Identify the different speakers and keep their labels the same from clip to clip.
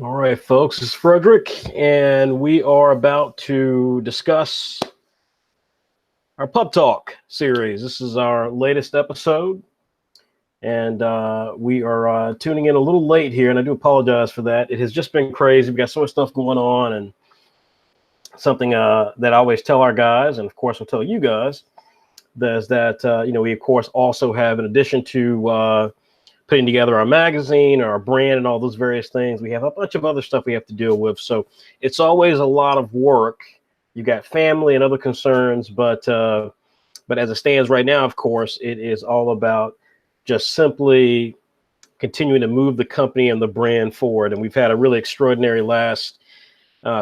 Speaker 1: All right, folks, it's Frederick, and we are about to discuss our Pub Talk series. This is our latest episode, and we are tuning in a little late here, and I do apologize for that. It has just been crazy. We've got so much stuff going on, and something that I always tell our guys, and of course, I'll tell you guys, is that we, of course, also have, in addition to putting together our magazine, our brand, and all those various things, we have a bunch of other stuff we have to deal with. So it's always a lot of work. You got family and other concerns, but as it stands right now, of course, it is all about just simply continuing to move the company and the brand forward. And we've had a really extraordinary last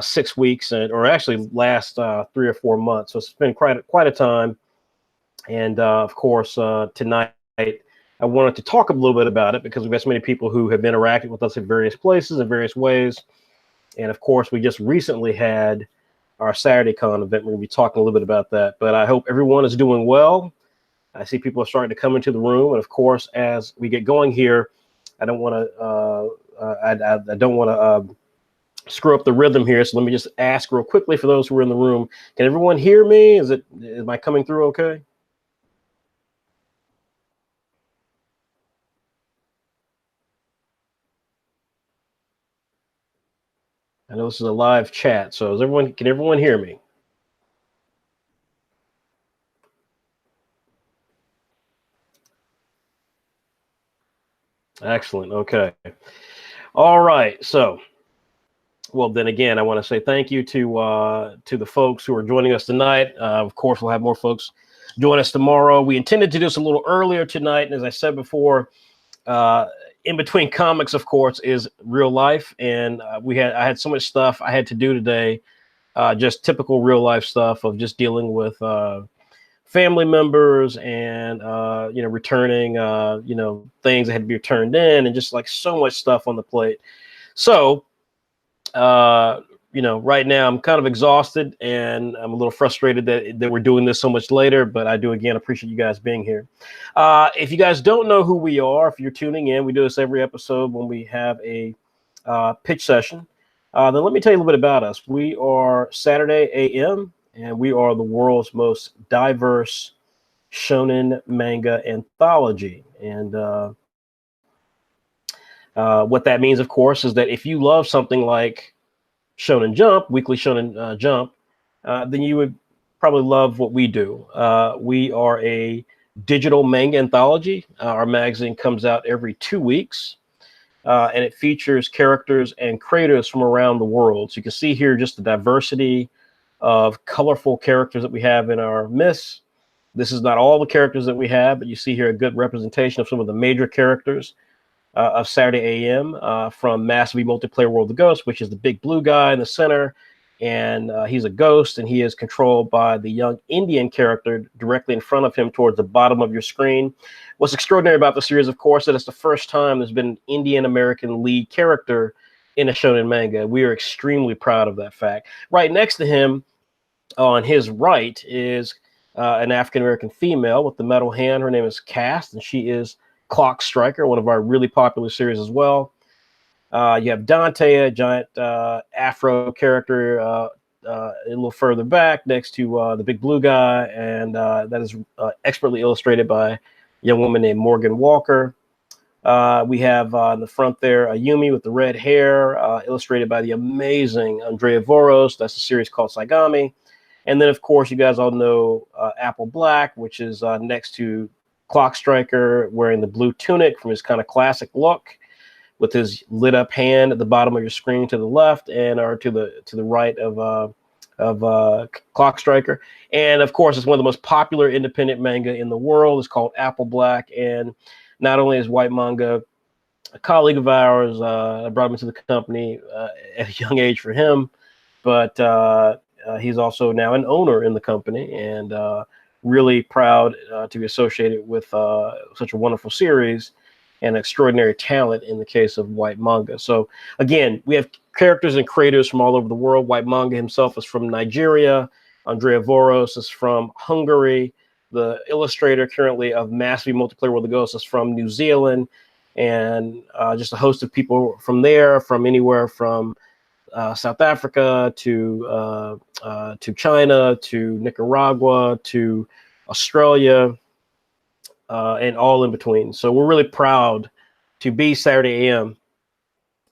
Speaker 1: 6 weeks, or actually last 3 or 4 months. So it's been quite a time. And of course, tonight, I wanted to talk a little bit about it because we've got so many people who have interacted with us in various places in various ways. And of course, we just recently had our Saturday Con event. We're going to be talking a little bit about that. But I hope everyone is doing well. I see people are starting to come into the room. And of course, as we get going here, I don't want to screw up the rhythm here. So let me just ask real quickly for those who are in the room. Can everyone hear me? Am I coming through okay? I know this is a live chat, so can everyone hear me? Excellent. Okay. All right. So, well, then again, I want to say thank you to the folks who are joining us tonight. Of course, we'll have more folks join us tomorrow. We intended to do this a little earlier tonight, and as I said before, in between comics, of course, is real life, and I had so much stuff I had to do today, just typical real life stuff of just dealing with family members and returning things that had to be returned in, and just like so much stuff on the plate. So right now I'm kind of exhausted, and I'm a little frustrated that we're doing this so much later, but I do again appreciate you guys being here. If you guys don't know who we are, if you're tuning in, we do this every episode when we have a pitch session. Then let me tell you a little bit about us. We are Saturday AM, and we are the world's most diverse shonen manga anthology. And what that means, of course, is that if you love something like Shonen Jump, Weekly Shonen Jump, then you would probably love what we do. We are a digital manga anthology. Our magazine comes out every 2 weeks, and it features characters and creators from around the world. So you can see here just the diversity of colorful characters that we have in our midst. This is not all the characters that we have, but you see here a good representation of some of the major characters of Saturday AM, from Massively Multiplayer World of the Ghost, which is the big blue guy in the center. And he's a ghost, and he is controlled by the young Indian character directly in front of him towards the bottom of your screen. What's extraordinary about the series, of course, that it's the first time there's been an Indian American lead character in a shonen manga. We are extremely proud of that fact. Right next to him, on his right, is an African American female with the metal hand. Her name is Cass, and she is Clock Striker, one of our really popular series as well. You have Dante, a giant Afro character, a little further back next to the big blue guy, and that is expertly illustrated by a young woman named Morgan Walker. We have in the front there Yumi with the red hair, illustrated by the amazing Andrea Voros. That's a series called Saigami. And then, of course, you guys all know Apple Black, which is next to Clock Striker, wearing the blue tunic from his kind of classic look, with his lit up hand at the bottom of your screen to the left, and or to the right of Clock Striker. And of course, it's one of the most popular independent manga in the world. It's called Apple Black, and not only is White Manga a colleague of ours, I brought him into the company at a young age for him, but he's also now an owner in the company, and really proud to be associated with such a wonderful series and extraordinary talent in the case of White Manga. So again, we have characters and creators from all over the world. White Manga himself is from Nigeria. Andrea Voros is from Hungary. The illustrator currently of Massively Multiplayer World of the Ghost is from New Zealand. and just a host of people from there, from anywhere from South Africa to China to Nicaragua to Australia, and all in between. So we're really proud to be Saturday AM,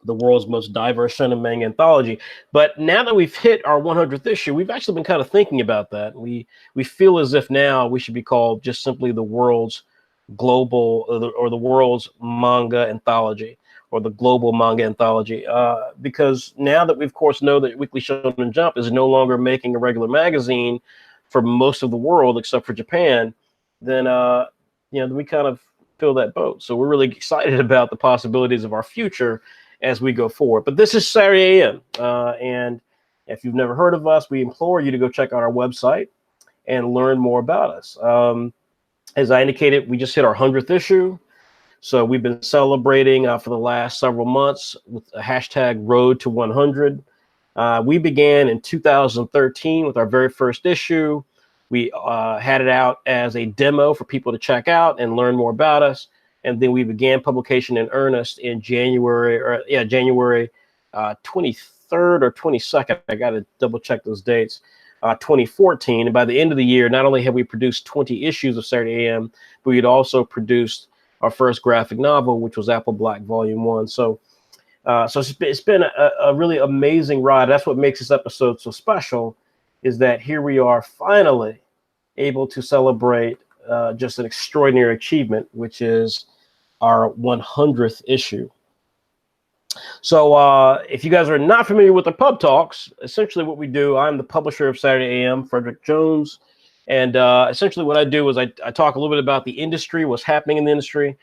Speaker 1: the world's most diverse shonen manga anthology. But now that we've hit our 100th issue, we've actually been kind of thinking about that. We feel as if now we should be called just simply the world's global or the world's manga anthology, or the global manga anthology, because now that we of course know that Weekly Shonen Jump is no longer making a regular magazine for most of the world except for Japan, then we kind of fill that boat. So we're really excited about the possibilities of our future as we go forward. But this is Saturday AM, and if you've never heard of us, we implore you to go check out our website and learn more about us. As I indicated, we just hit our 100th issue. So we've been celebrating for the last several months with a hashtag Road to 100. We began in 2013 with our very first issue. We had it out as a demo for people to check out and learn more about us. And then we began publication in earnest in January 23rd or 22nd. I got to double check those dates. 2014. And by the end of the year, not only have we produced 20 issues of Saturday AM, but we had also produced our first graphic novel, which was Apple Black Volume 1. So it's been a really amazing ride. That's what makes this episode so special, is that here we are finally able to celebrate just an extraordinary achievement, which is our 100th issue. So if you guys are not familiar with the Pub Talks, essentially what we do, I'm the publisher of Saturday AM, Frederick Jones. And essentially what I do is I talk a little bit about the industry, what's happening in the industry,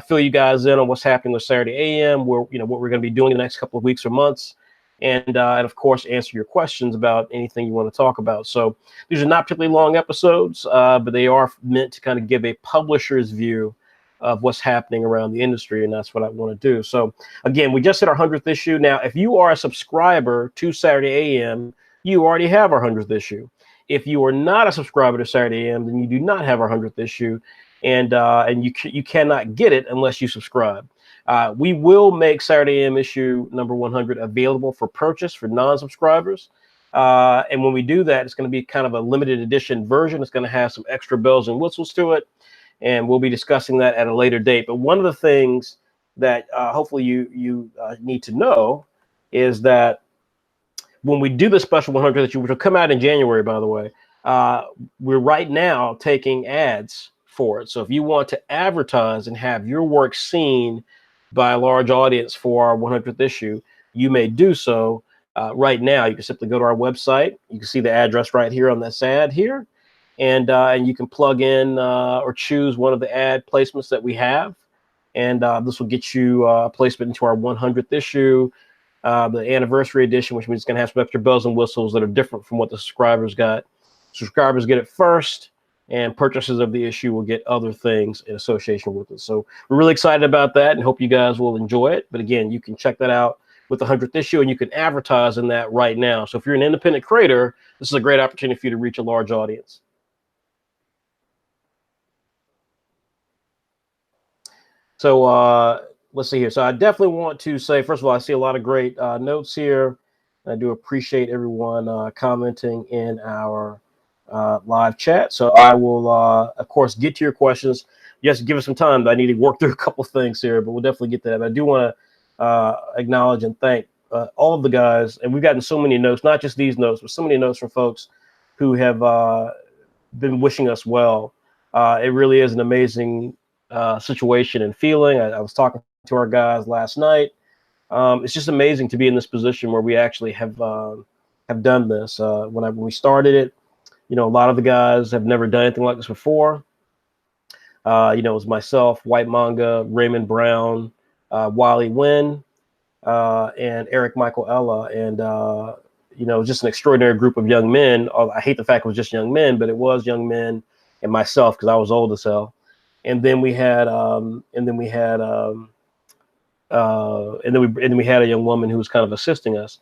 Speaker 1: fill you guys in on what's happening with Saturday AM, what we're going to be doing in the next couple of weeks or months. And of course, answer your questions about anything you want to talk about. So these are not particularly long episodes, but they are meant to kind of give a publisher's view of what's happening around the industry, and that's what I want to do. So again, we just hit our 100th issue. Now, if you are a subscriber to Saturday AM, you already have our 100th issue. If you are not a subscriber to Saturday AM, then you do not have our 100th issue, and you cannot get it unless you subscribe. We will make Saturday AM issue number 100 available for purchase for non-subscribers. And when we do that, it's going to be kind of a limited edition version. It's going to have some extra bells and whistles to it. And we'll be discussing that at a later date. But one of the things that hopefully you need to know is that when we do the special 100 issue, which will come out in January, by the way, we're right now taking ads for it. So if you want to advertise and have your work seen by a large audience for our 100th issue, you may do so right now. You can simply go to our website. You can see the address right here on this ad here. And you can plug in or choose one of the ad placements that we have. And this will get you a placement into our 100th issue, the anniversary edition, which means it's going to have some extra bells and whistles that are different from what the subscribers got. Subscribers get it first, and purchasers of the issue will get other things in association with it. So we're really excited about that and hope you guys will enjoy it. But again, you can check that out with the 100th issue, and you can advertise in that right now. So if you're an independent creator, this is a great opportunity for you to reach a large audience. So let's see here. So I definitely want to say, first of all, I see a lot of great notes here. I do appreciate everyone commenting in our live chat. So I will, of course, get to your questions. Yes, give us some time. I need to work through a couple things here, but we'll definitely get to that. But I do want to acknowledge and thank all of the guys. And we've gotten so many notes, not just these notes, but so many notes from folks who have been wishing us well. It really is an amazing situation and feeling. I was talking to our guys last night. It's just amazing to be in this position where we actually have done this. When we started it, a lot of the guys have never done anything like this before. It was myself, White Manga, Raymond Brown, Wally Wynn, and Eric Michael Ella, and just an extraordinary group of young men. I hate the fact it was just young men, but it was young men and myself because I was old as hell. And then we had a young woman who was kind of assisting us.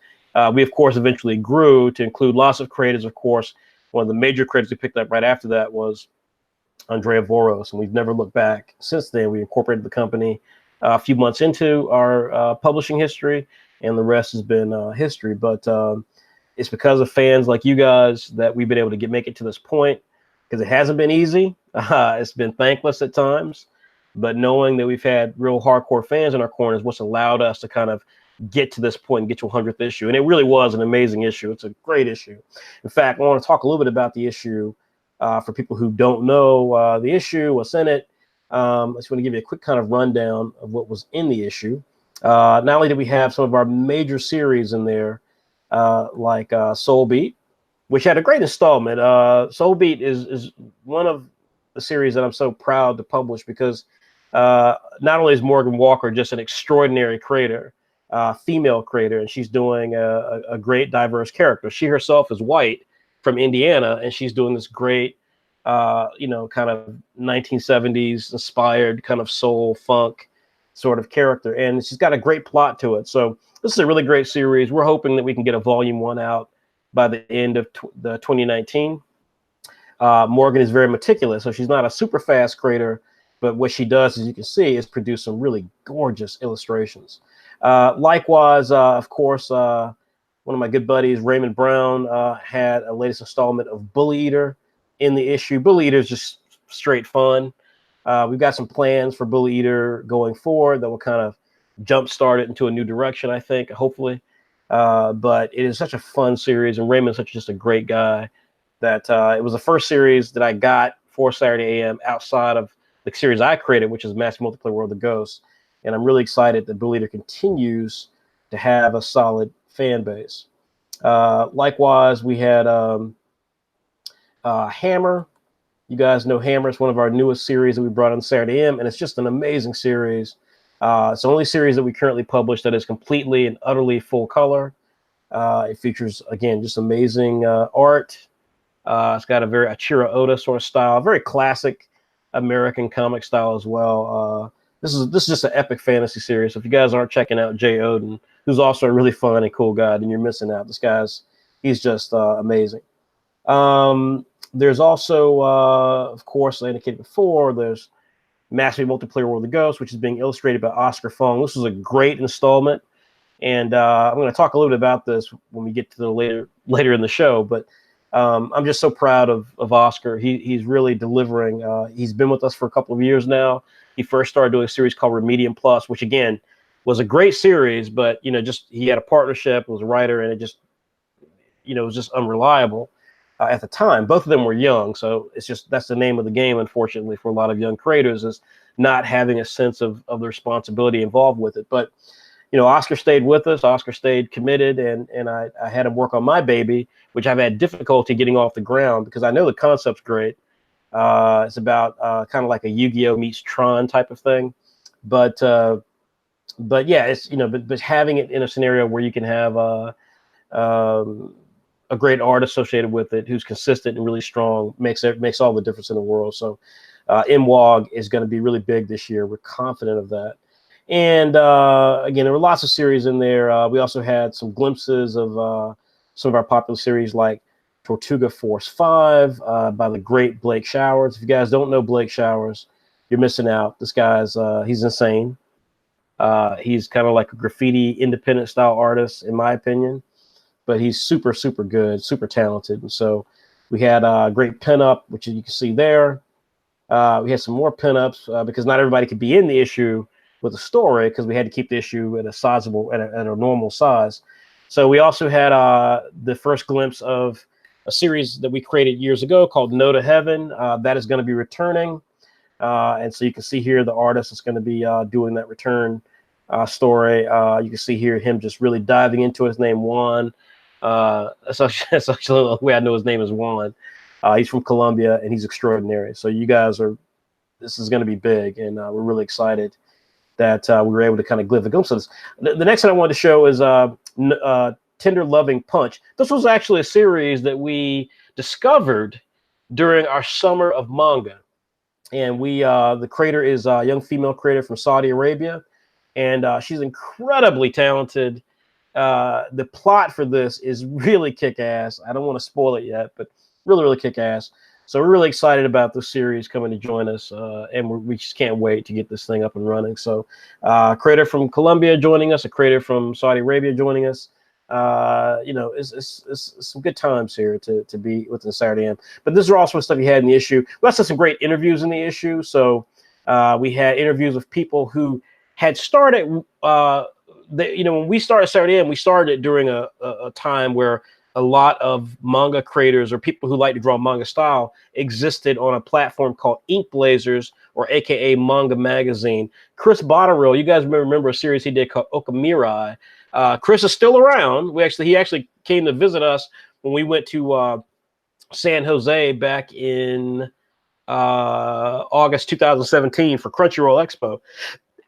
Speaker 1: We of course eventually grew to include lots of creators. Of course, one of the major creators we picked up right after that was Andrea Voros, and we've never looked back since then. We incorporated the company a few months into our publishing history, and the rest has been history. But it's because of fans like you guys that we've been able to make it to this point, because it hasn't been easy. It's been thankless at times, but knowing that we've had real hardcore fans in our corner is what's allowed us to kind of get to this point and get to 100th issue. And it really was an amazing issue. It's a great issue. In fact, I want to talk a little bit about the issue for people who don't know the issue, what's in it. I just want to give you a quick kind of rundown of what was in the issue. Not only did we have some of our major series in there, like Soul Beat, which had a great installment. Soul Beat is one of the series that I'm so proud to publish, because not only is Morgan Walker just an extraordinary creator, female creator, and she's doing a great diverse character. She herself is white from Indiana, and she's doing this great, kind of 1970s inspired kind of soul funk sort of character, and she's got a great plot to it. So this is a really great series. We're hoping that we can get a volume 1 out by the end of the 2019. Morgan is very meticulous, so she's not a super fast creator, but what she does, as you can see, is produce some really gorgeous illustrations. Likewise, of course, one of my good buddies, Raymond Brown, had a latest installment of Bully Eater in the issue. Bully Eater is just straight fun. We've got some plans for Bully Eater going forward that will kind of jumpstart it into a new direction, I think, hopefully. But it is such a fun series, and Raymond's just a great guy, that it was the first series that I got for Saturday AM outside of the series I created, which is Massive Multiplayer World of Ghosts. And I'm really excited that Bully Eater continues to have a solid fan base. Likewise, we had Hammer. You guys know Hammer. It's one of our newest series that we brought on Saturday AM, and it's just an amazing series. It's the only series that we currently publish that is completely and utterly full color. It features, again, just amazing art. It's got a very Achiro Oda sort of style, very classic American comic style as well. This is just an epic fantasy series. So if you guys aren't checking out Jay Oden, who's also a really fun and cool guy, then you're missing out. He's just amazing. There's also, of course, I indicated before, there's Massive Multiplayer World of Ghosts, which is being illustrated by Oscar Fong. This was a great installment, and I'm going to talk a little bit about this when we get to the later in the show. But I'm just so proud of Oscar. He's really delivering. He's been with us for a couple of years now. He first started doing a series called Remedium Plus, which again was a great series, but he had a partnership, was a writer, and it just was just unreliable at the time. Both of them were young, so that's the name of the game, unfortunately, for a lot of young creators, is not having a sense of the responsibility involved with it. But Oscar stayed with us. Oscar stayed committed, and I had him work on my baby, which I've had difficulty getting off the ground, because I know the concept's great. It's about kind of like a Yu-Gi-Oh meets Tron type of thing, but yeah, it's but having it in a scenario where you can have a great art associated with it, who's consistent and really strong, makes all the difference in the world. So MWOG is going to be really big this year. We're confident of that. And again, there were lots of series in there. We also had some glimpses of some of our popular series like Tortuga Force 5 by the great Blake Showers. If you guys don't know Blake Showers, you're missing out. This guy's he's insane. He's kind of like a graffiti independent style artist, in my opinion, but he's super, super good, super talented. And so we had a great pinup, which you can see there. We had some more pinups because not everybody could be in the issue with a story, because we had to keep the issue at a normal size. So we also had the first glimpse of a series that we created years ago called No to Heaven. That is going to be returning. And so you can see here the artist is going to be doing that return story. You can see here him just really diving into it. His name Juan. That's actually the way I know his name is Juan. He's from Colombia, and he's extraordinary. So you guys this is going to be big, and we're really excited that we were able to kind of give a glimpse of this. The next thing I wanted to show is Tender Loving Punch. This was actually a series that we discovered during our summer of manga. And the creator is a young female creator from Saudi Arabia, and she's incredibly talented. The plot for this is really kick-ass. I don't want to spoil it yet, but really, really kick-ass. So we're really excited about this series coming to join us, and we just can't wait to get this thing up and running. So creator from Colombia joining us, a creator from Saudi Arabia joining us. It's some good times here to be within Saturday AM. But this is also stuff you had in the issue. We also had some great interviews in the issue. So we had interviews with people who had started, when we started Saturday AM, we started it during a time where a lot of manga creators or people who like to draw manga style existed on a platform called Ink Blazers, or AKA Manga Magazine. Chris Botterill, you guys remember a series he did called Okamirai. Chris is still around. He actually came to visit us when we went to San Jose back in August 2017 for Crunchyroll Expo,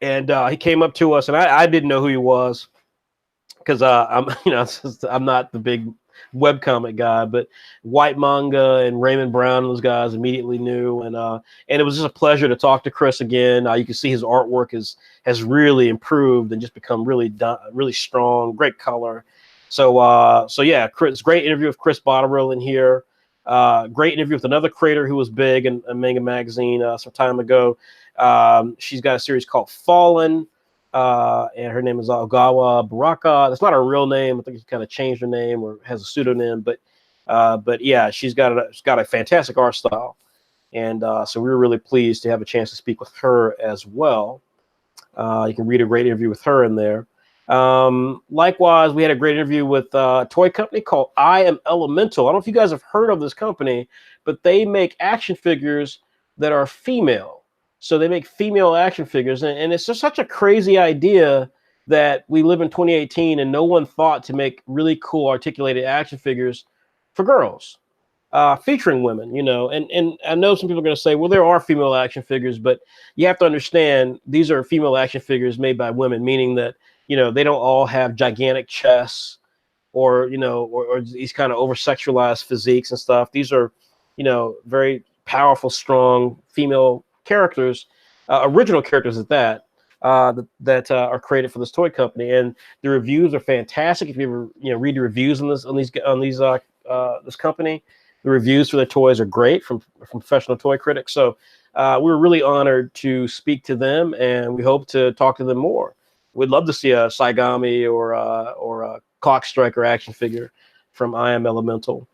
Speaker 1: and he came up to us, and I didn't know who he was because I'm not the big webcomic guy, but White Manga and Raymond Brown and those guys immediately knew, and it was just a pleasure to talk to Chris again. You can see his artwork has really improved and just become really strong, great color. So yeah, Chris, great interview with Chris Botterill in here. Great interview with another creator who was big in Manga Magazine some time ago. She's got a series called Fallen. And her name is Ogawa Baraka. That's not her real name. I think she kind of changed her name or has a pseudonym. But yeah, she's got a fantastic art style, and so we were really pleased to have a chance to speak with her as well. You can read a great interview with her in there. Likewise, we had a great interview with a toy company called I Am Elemental. I don't know if you guys have heard of this company, but they make action figures that are female. So they make female action figures, and it's just such a crazy idea that we live in 2018 and no one thought to make really cool articulated action figures for girls, featuring women, and I know some people are going to say, well, there are female action figures, but you have to understand these are female action figures made by women, meaning that, they don't all have gigantic chests or these kind of over-sexualized physiques and stuff. These are, very powerful, strong female characters, original characters at that, that are created for this toy company, and the reviews are fantastic. If you ever read the reviews on this company, the reviews for their toys are great from professional toy critics. So we were really honored to speak to them, and we hope to talk to them more. We'd love to see a Saigami or a Clock Striker action figure from I Am Elemental.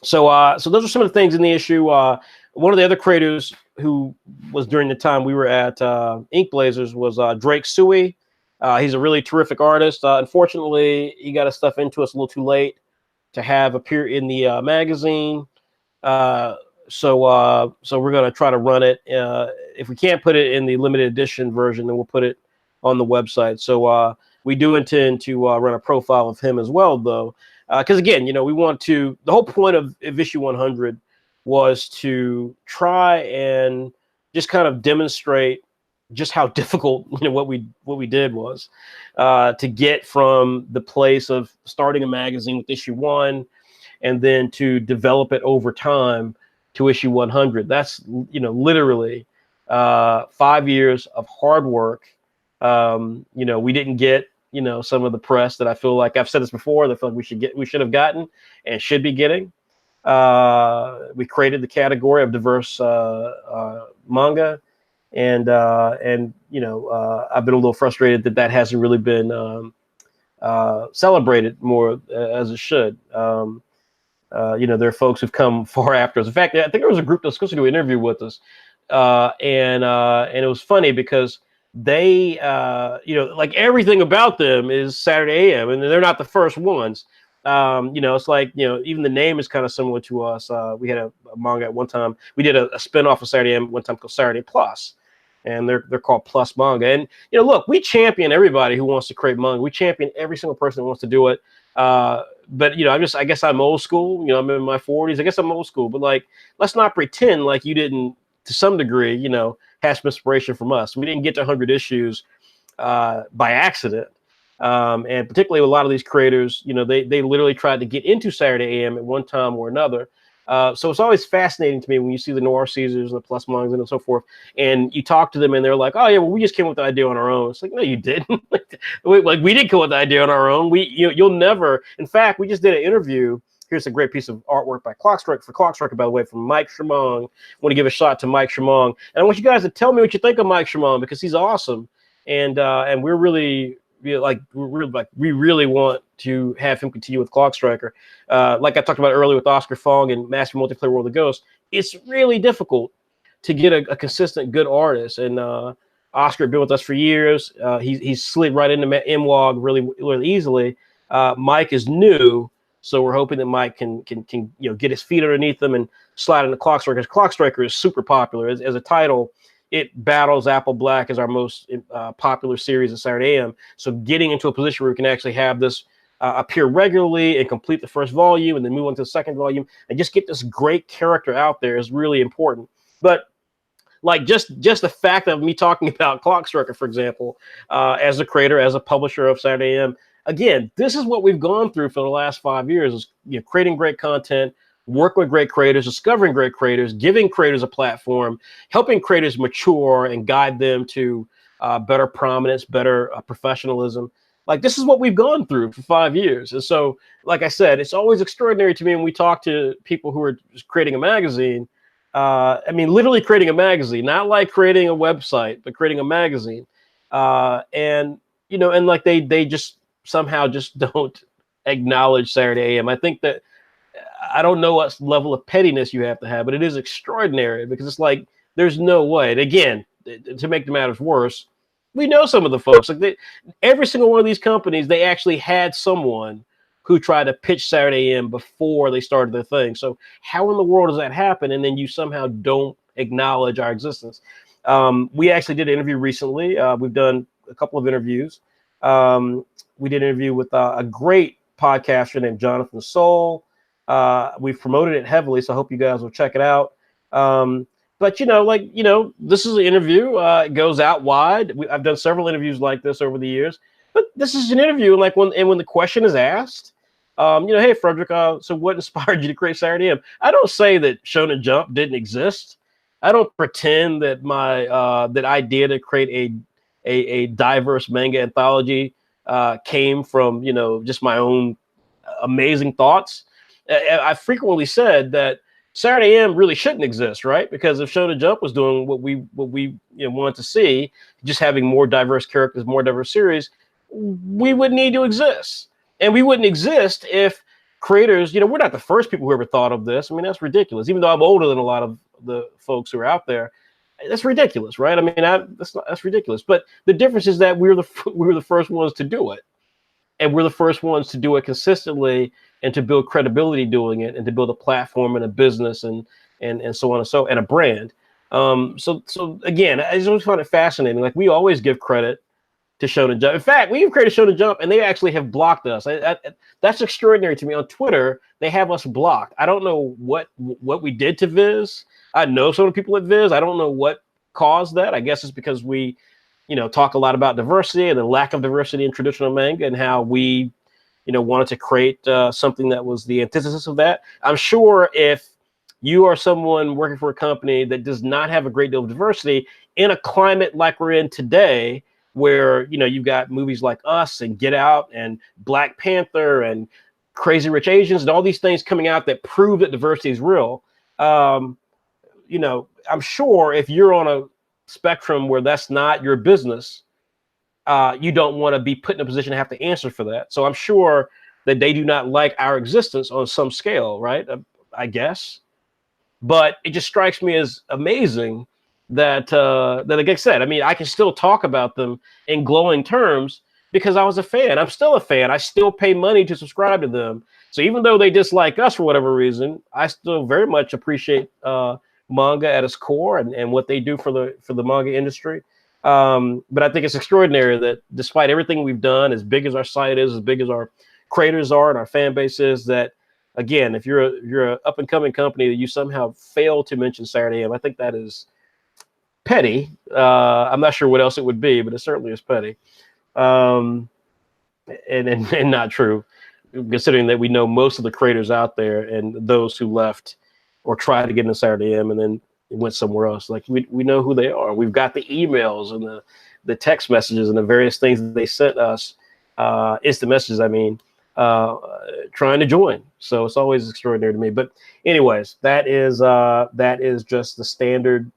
Speaker 1: So those are some of the things in the issue. One of the other creators who was during the time we were at Ink Blazers was Drake Tsui. He's a really terrific artist. Unfortunately, he got his stuff into us a little too late to have appear in the magazine. So we're going to try to run it. If we can't put it in the limited edition version, then we'll put it on the website. So we do intend to run a profile of him as well, though. Because again, we want to. The whole point of issue 100 was to try and just kind of demonstrate just how difficult what we did was to get from the place of starting a magazine with issue 1, and then to develop it over time to issue 100. That's literally 5 years of hard work. We didn't get some of the press that I feel like, I've said this before, that I feel like we should have gotten and should be getting. We created the category of diverse manga, and I've been a little frustrated that hasn't really been celebrated more as it should. There are folks who've come far after us. In fact, I think there was a group that was supposed to do an interview with us, and it was funny because they, like everything about them is Saturday AM, and they're not the first ones. It's like, even the name is kind of similar to us. We had a manga at one time. We did a spinoff of Saturday AM at one time called Saturday Plus, and they're called Plus Manga. And, look, we champion everybody who wants to create manga. We champion every single person who wants to do it. But, I guess I'm old school. I'm in my 40s. I guess I'm old school. But, like, let's not pretend like you didn't, to some degree, have some inspiration from us. We didn't get to 100 issues by accident. And particularly with a lot of these creators, they literally tried to get into Saturday AM at one time or another. So it's always fascinating to me when you see the Noir Caesars and the Plus Mangas and so forth, and you talk to them and they're like, oh yeah, well, we just came up with the idea on our own. It's like, no, you didn't. Like we did come up with the idea on our own. You'll never. In fact, we just did an interview Here's a great piece of artwork by Clockstriker, by the way, from Mike Shermong. I want to give a shout out to Mike Shermong, and I want you guys to tell me what you think of Mike Shermong, because he's awesome, and we really want to have him continue with Clockstriker. Like I talked about earlier with Oscar Fong and Master Multiplayer World of Ghosts, it's really difficult to get a consistent good artist, and Oscar had been with us for years. He's slid right into MWOG really easily. Mike is new, so we're hoping that Mike can get his feet underneath him and slide into Clockstriker, because Clockstriker is super popular as a title. It battles Apple Black as our most popular series at Saturday AM. So getting into a position where we can actually have this appear regularly and complete the first volume and then move on to the second volume and just get this great character out there is really important. But like just the fact of me talking about Clockstriker, for example, as a creator, as a publisher of Saturday AM, again, this is what we've gone through for the last 5 years: is creating great content, working with great creators, discovering great creators, giving creators a platform, helping creators mature and guide them to better prominence, better professionalism. Like, this is what we've gone through for 5 years. And so, like I said, it's always extraordinary to me when we talk to people who are just creating a magazine. I mean, literally creating a magazine, not like creating a website, but creating a magazine. And like they just somehow just don't acknowledge Saturday AM. I think that, I don't know what level of pettiness you have to have, but it is extraordinary, because it's like, there's no way. And again, to make the matters worse, we know some of the folks. Like every single one of these companies, they actually had someone who tried to pitch Saturday AM before they started their thing. So how in the world does that happen? And then you somehow don't acknowledge our existence. We actually did an interview recently. We've done a couple of interviews. We did an interview with a great podcaster named Jonathan Soul. We've promoted it heavily, so I hope you guys will check it out. But this is an interview. It goes out wide. I've done several interviews like this over the years, but this is an interview. Like when the question is asked, hey Frederick, so what inspired you to create Saturday AM? I don't say that Shonen Jump didn't exist. I don't pretend that my that idea to create a diverse manga anthology came from just my own amazing thoughts. I frequently said that Saturday AM really shouldn't exist, right? Because if Shonen Jump was doing what we wanted to see, just having more diverse characters, more diverse series, we wouldn't need to exist. And we wouldn't exist if creators, we're not the first people who ever thought of this. I mean, that's ridiculous. Even though I'm older than a lot of the folks who are out there, that's ridiculous, right? I mean, that's ridiculous. But the difference is that we were the first ones to do it. And we're the first ones to do it consistently and to build credibility doing it and to build a platform and a business and so on and a brand. So again, I just always find it fascinating. Like, we always give credit to Shonen Jump. In fact, we've created Shonen Jump and they actually have blocked us. That's extraordinary to me. On Twitter, they have us blocked. I don't know what we did to Viz. I know some of the people at Viz. I don't know what caused that. I guess it's because we talk a lot about diversity and the lack of diversity in traditional manga, and how we wanted to create something that was the antithesis of that. I'm sure if you are someone working for a company that does not have a great deal of diversity in a climate like we're in today, where you've got movies like Us and Get Out and Black Panther and Crazy Rich Asians and all these things coming out that prove that diversity is real. I'm sure if you're on a spectrum where that's not your business, you don't want to be put in a position to have to answer for that. So I'm sure that they do not like our existence on some scale, right? I guess. But it just strikes me as amazing that like I said, I mean, I can still talk about them in glowing terms because I was a fan. I'm still a fan. I still pay money to subscribe to them. So even though they dislike us for whatever reason, I still very much appreciate manga at its core and what they do for the manga industry. But I think it's extraordinary that despite everything we've done, as big as our site is, as big as our creators are and our fan base is, that again, if you're an up and coming company that you somehow fail to mention Saturday AM, I think that is petty. I'm not sure what else it would be, but it certainly is petty. And not true, considering that we know most of the creators out there and those who left or tried to get into Saturday AM and then went somewhere else. Like we know who they are. We've got the emails and the text messages and the various things that they sent us, instant messages, I mean, trying to join. So it's always extraordinary to me. But anyways, that is just the standard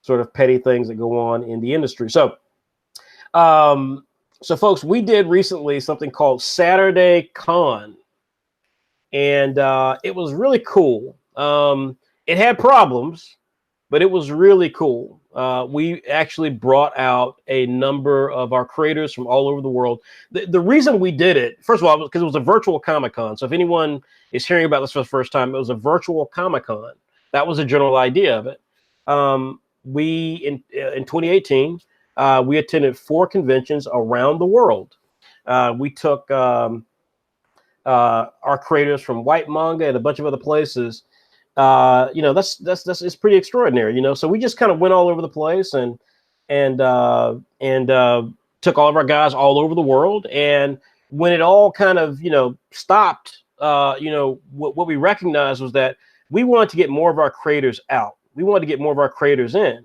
Speaker 1: sort of petty things that go on in the industry. So, so folks, we did recently something called Saturday Con, and it was really cool. It had problems, but it was really cool. We actually brought out a number of our creators from all over the world. The reason we did it, first of all, because it was a virtual Comic-Con. So if anyone is hearing about this for the first time, it was a virtual Comic-Con. That was the general idea of it. We, in 2018, we attended 4 conventions around the world. We took our creators from White Manga and a bunch of other places. You know, that's it's pretty extraordinary, you know. So we just kind of went all over the place and took all of our guys all over the world. And when it all kind of, you know, stopped, you know, what we recognized was that we wanted to get more of our creators out. We wanted to get more of our creators in.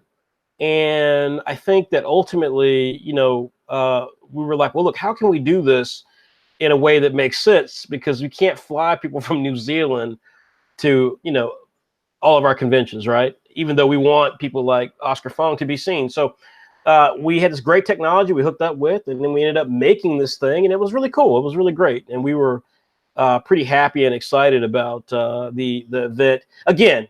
Speaker 1: And I think that ultimately, you know, we were like, well, look, how can we do this in a way that makes sense? Because we can't fly people from New Zealand to, you know, all of our conventions, right? Even though we want people like Oscar Fong to be seen. So we had this great technology we hooked up with, and then we ended up making this thing, and it was really cool. It was really great. And we were pretty happy and excited about the event. Again,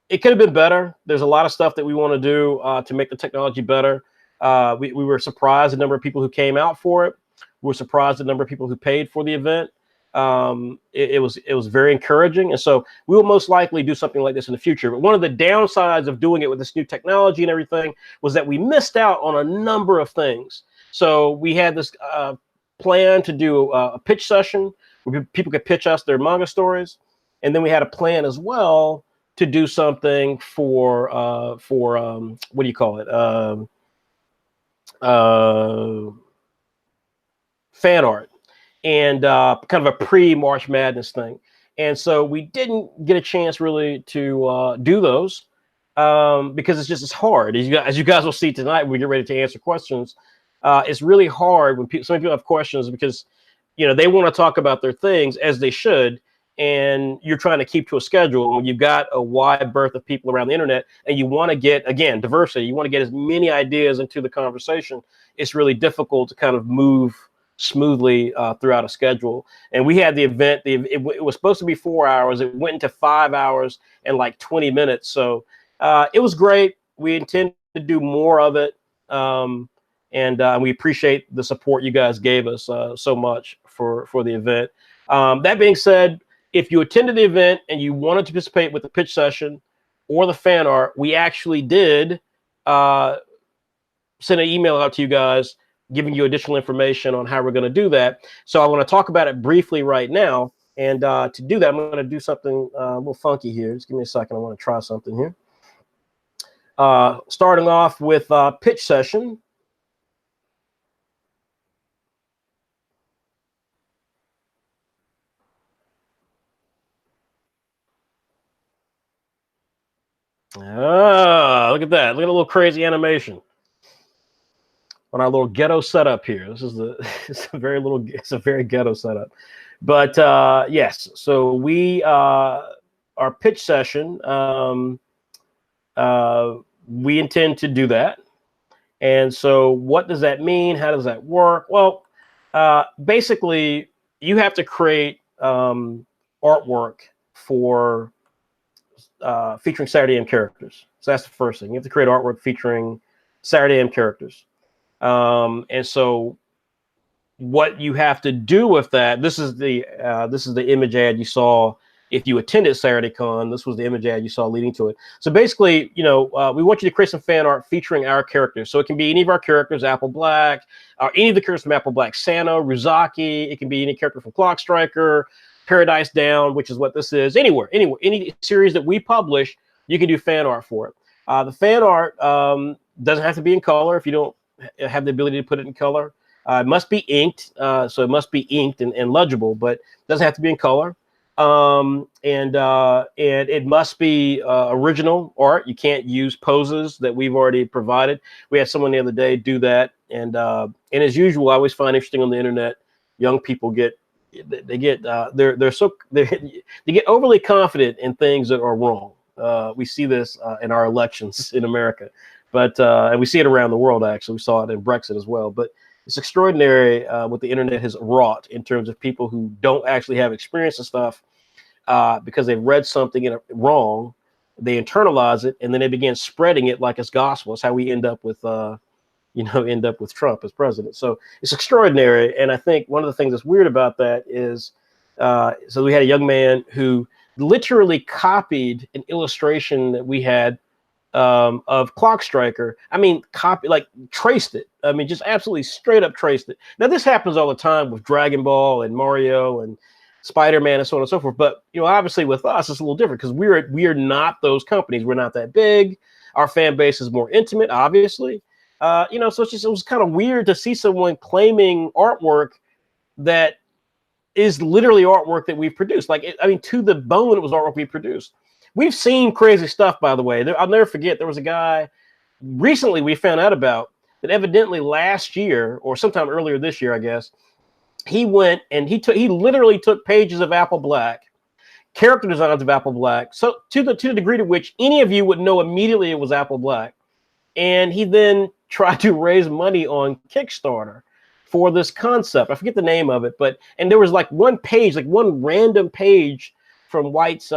Speaker 1: it could have been better. There's a lot of stuff that we want to do to make the technology better. We were surprised the number of people who came out for it. We were surprised the number of people who paid for the event. It was very encouraging, and so we will most likely do something like this in the future. But one of the downsides of doing it with this new technology and everything was that we missed out on a number of things. So we had this plan to do a pitch session where people could pitch us their manga stories, and then we had a plan as well to do something for what do you call it? Fan art. And kind of a pre-March Madness thing. And so we didn't get a chance really to do those because it's hard. As you guys will see tonight when we get ready to answer questions, it's really hard when some people have questions because, you know, they want to talk about their things as they should, and you're trying to keep to a schedule when you've got a wide berth of people around the internet, and you want to get, again, diversity. You want to get as many ideas into the conversation. It's really difficult to kind of move smoothly throughout a schedule. And we had the event, it was supposed to be 4 hours. It went into 5 hours and like 20 minutes. So it was great. We intend to do more of it. And we appreciate the support you guys gave us so much for the event. That being said, if you attended the event and you wanted to participate with the pitch session or the fan art, we actually did send an email out to you guys giving you additional information on how we're going to do that. So I want to talk about it briefly right now. And to do that, I'm going to do something a little funky here. Just give me a second. I want to try something here. Starting off with pitch session. Look at that. Look at a little crazy animation on our little ghetto setup here. This is it's a very ghetto setup. But yes, so we our pitch session, we intend to do that. And so what does that mean? How does that work? Well, basically you have to create artwork for featuring Saturday AM characters. So that's the first thing. You have to create artwork featuring Saturday AM characters. And so what you have to do with that, this is the image ad you saw if you attended Saturday Con. This was the image ad you saw leading to it. So basically, you know, we want you to create some fan art featuring our characters. So it can be any of our characters, Apple Black, or any of the characters from Apple Black, Sano, Ruzaki. It can be any character from Clock Striker, Paradise Down, which is what this is. Anywhere, any series that we publish, you can do fan art for it. The fan art doesn't have to be in color if you don't have the ability to put it in color. It must be inked, so it must be inked and legible, but it doesn't have to be in color. And it must be original art. You can't use poses that we've already provided. We had someone the other day do that, and as usual, I always find interesting on the internet, young people get they get they get overly confident in things that are wrong. We see this in our elections in America, but and we see it around the world. Actually, we saw it in Brexit as well. But it's extraordinary what the internet has wrought in terms of people who don't actually have experience and stuff because they've read something wrong. They internalize it and then they begin spreading it like it's gospel. It's how we end up with Trump as president. So it's extraordinary. And I think one of the things that's weird about that is, so we had a young man who literally copied an illustration that we had of Clock Striker. I mean, traced it. I mean, just absolutely straight up traced it. Now, this happens all the time with Dragon Ball and Mario and Spider-Man and so on and so forth. But, obviously with us, it's a little different because we are not those companies. We're not that big. Our fan base is more intimate, obviously. So it was kind of weird to see someone claiming artwork that is literally artwork that we've produced. To the bone, it was artwork we produced. We've seen crazy stuff, by the way. I'll never forget, there was a guy recently we found out about that evidently last year or sometime earlier this year, I guess, he went and he literally took pages of Apple Black, character designs of Apple Black, so to the degree to which any of you would know immediately it was Apple Black. And he then tried to raise money on Kickstarter for this concept. I forget the name of it, and there was one page, one random page from White's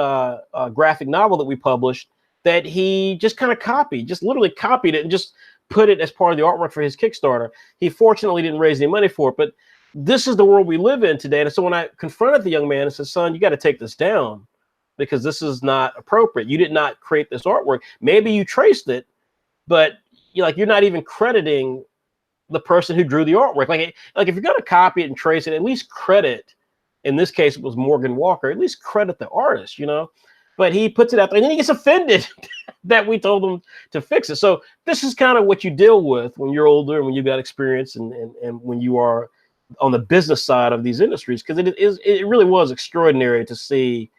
Speaker 1: graphic novel that we published that he just kind of copied, just literally copied it and just put it as part of the artwork for his Kickstarter. He fortunately didn't raise any money for it, but this is the world we live in today. And so when I confronted the young man and said, son, you got to take this down because this is not appropriate. You did not create this artwork. Maybe you traced it, but you're not even crediting the person who drew the artwork. Like if you're going to copy it and trace it, at least credit. In this case, it was Morgan Walker. At least credit the artist, But he puts it out there, and then he gets offended that we told him to fix it. So this is kind of what you deal with when you're older and when you've got experience and when you are on the business side of these industries, because it really was extraordinary to see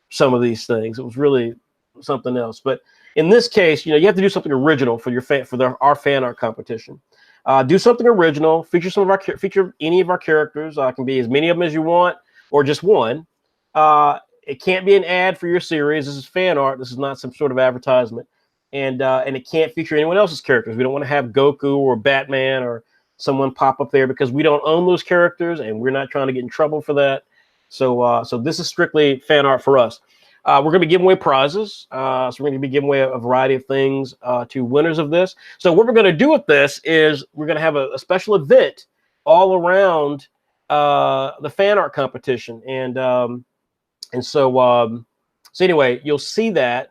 Speaker 1: some of these things. It was really something else. But in this case, you have to do something original for our fan art competition. Do something original. Feature any of our characters. Can be as many of them as you want, or just one. It can't be an ad for your series. This is fan art. This is not some sort of advertisement, and it can't feature anyone else's characters. We don't want to have Goku or Batman or someone pop up there because we don't own those characters, and we're not trying to get in trouble for that. So this is strictly fan art for us. We're going to be giving away prizes. So we're going to be giving away a variety of things to winners of this. So what we're going to do with this is we're going to have a special event all around the fan art competition. So anyway, you'll see that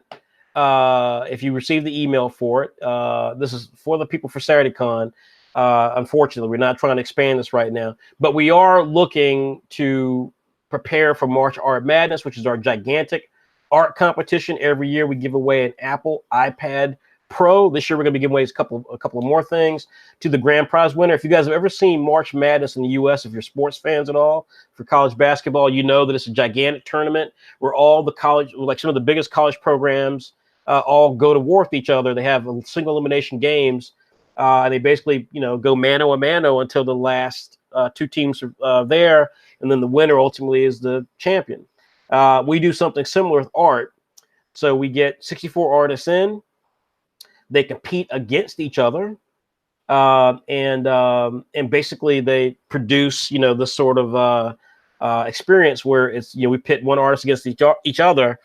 Speaker 1: if you receive the email for it. This is for the people for SaturdayCon. Unfortunately, we're not trying to expand this right now, but we are looking to prepare for March Art Madness, which is our gigantic art competition. Every year we give away an Apple iPad Pro. This year we're going to be giving away a couple of more things to the grand prize winner. If you guys have ever seen March Madness in the U.S., if you're sports fans at all, for college basketball, you know that it's a gigantic tournament where all the some of the biggest college programs all go to war with each other. They have single elimination games, and they basically go mano a mano until the last two teams are there, and then the winner ultimately is the champion. We do something similar with art. So we get 64 artists in. They compete against each other, and basically they produce, this sort of experience where it's, we pit one artist against each other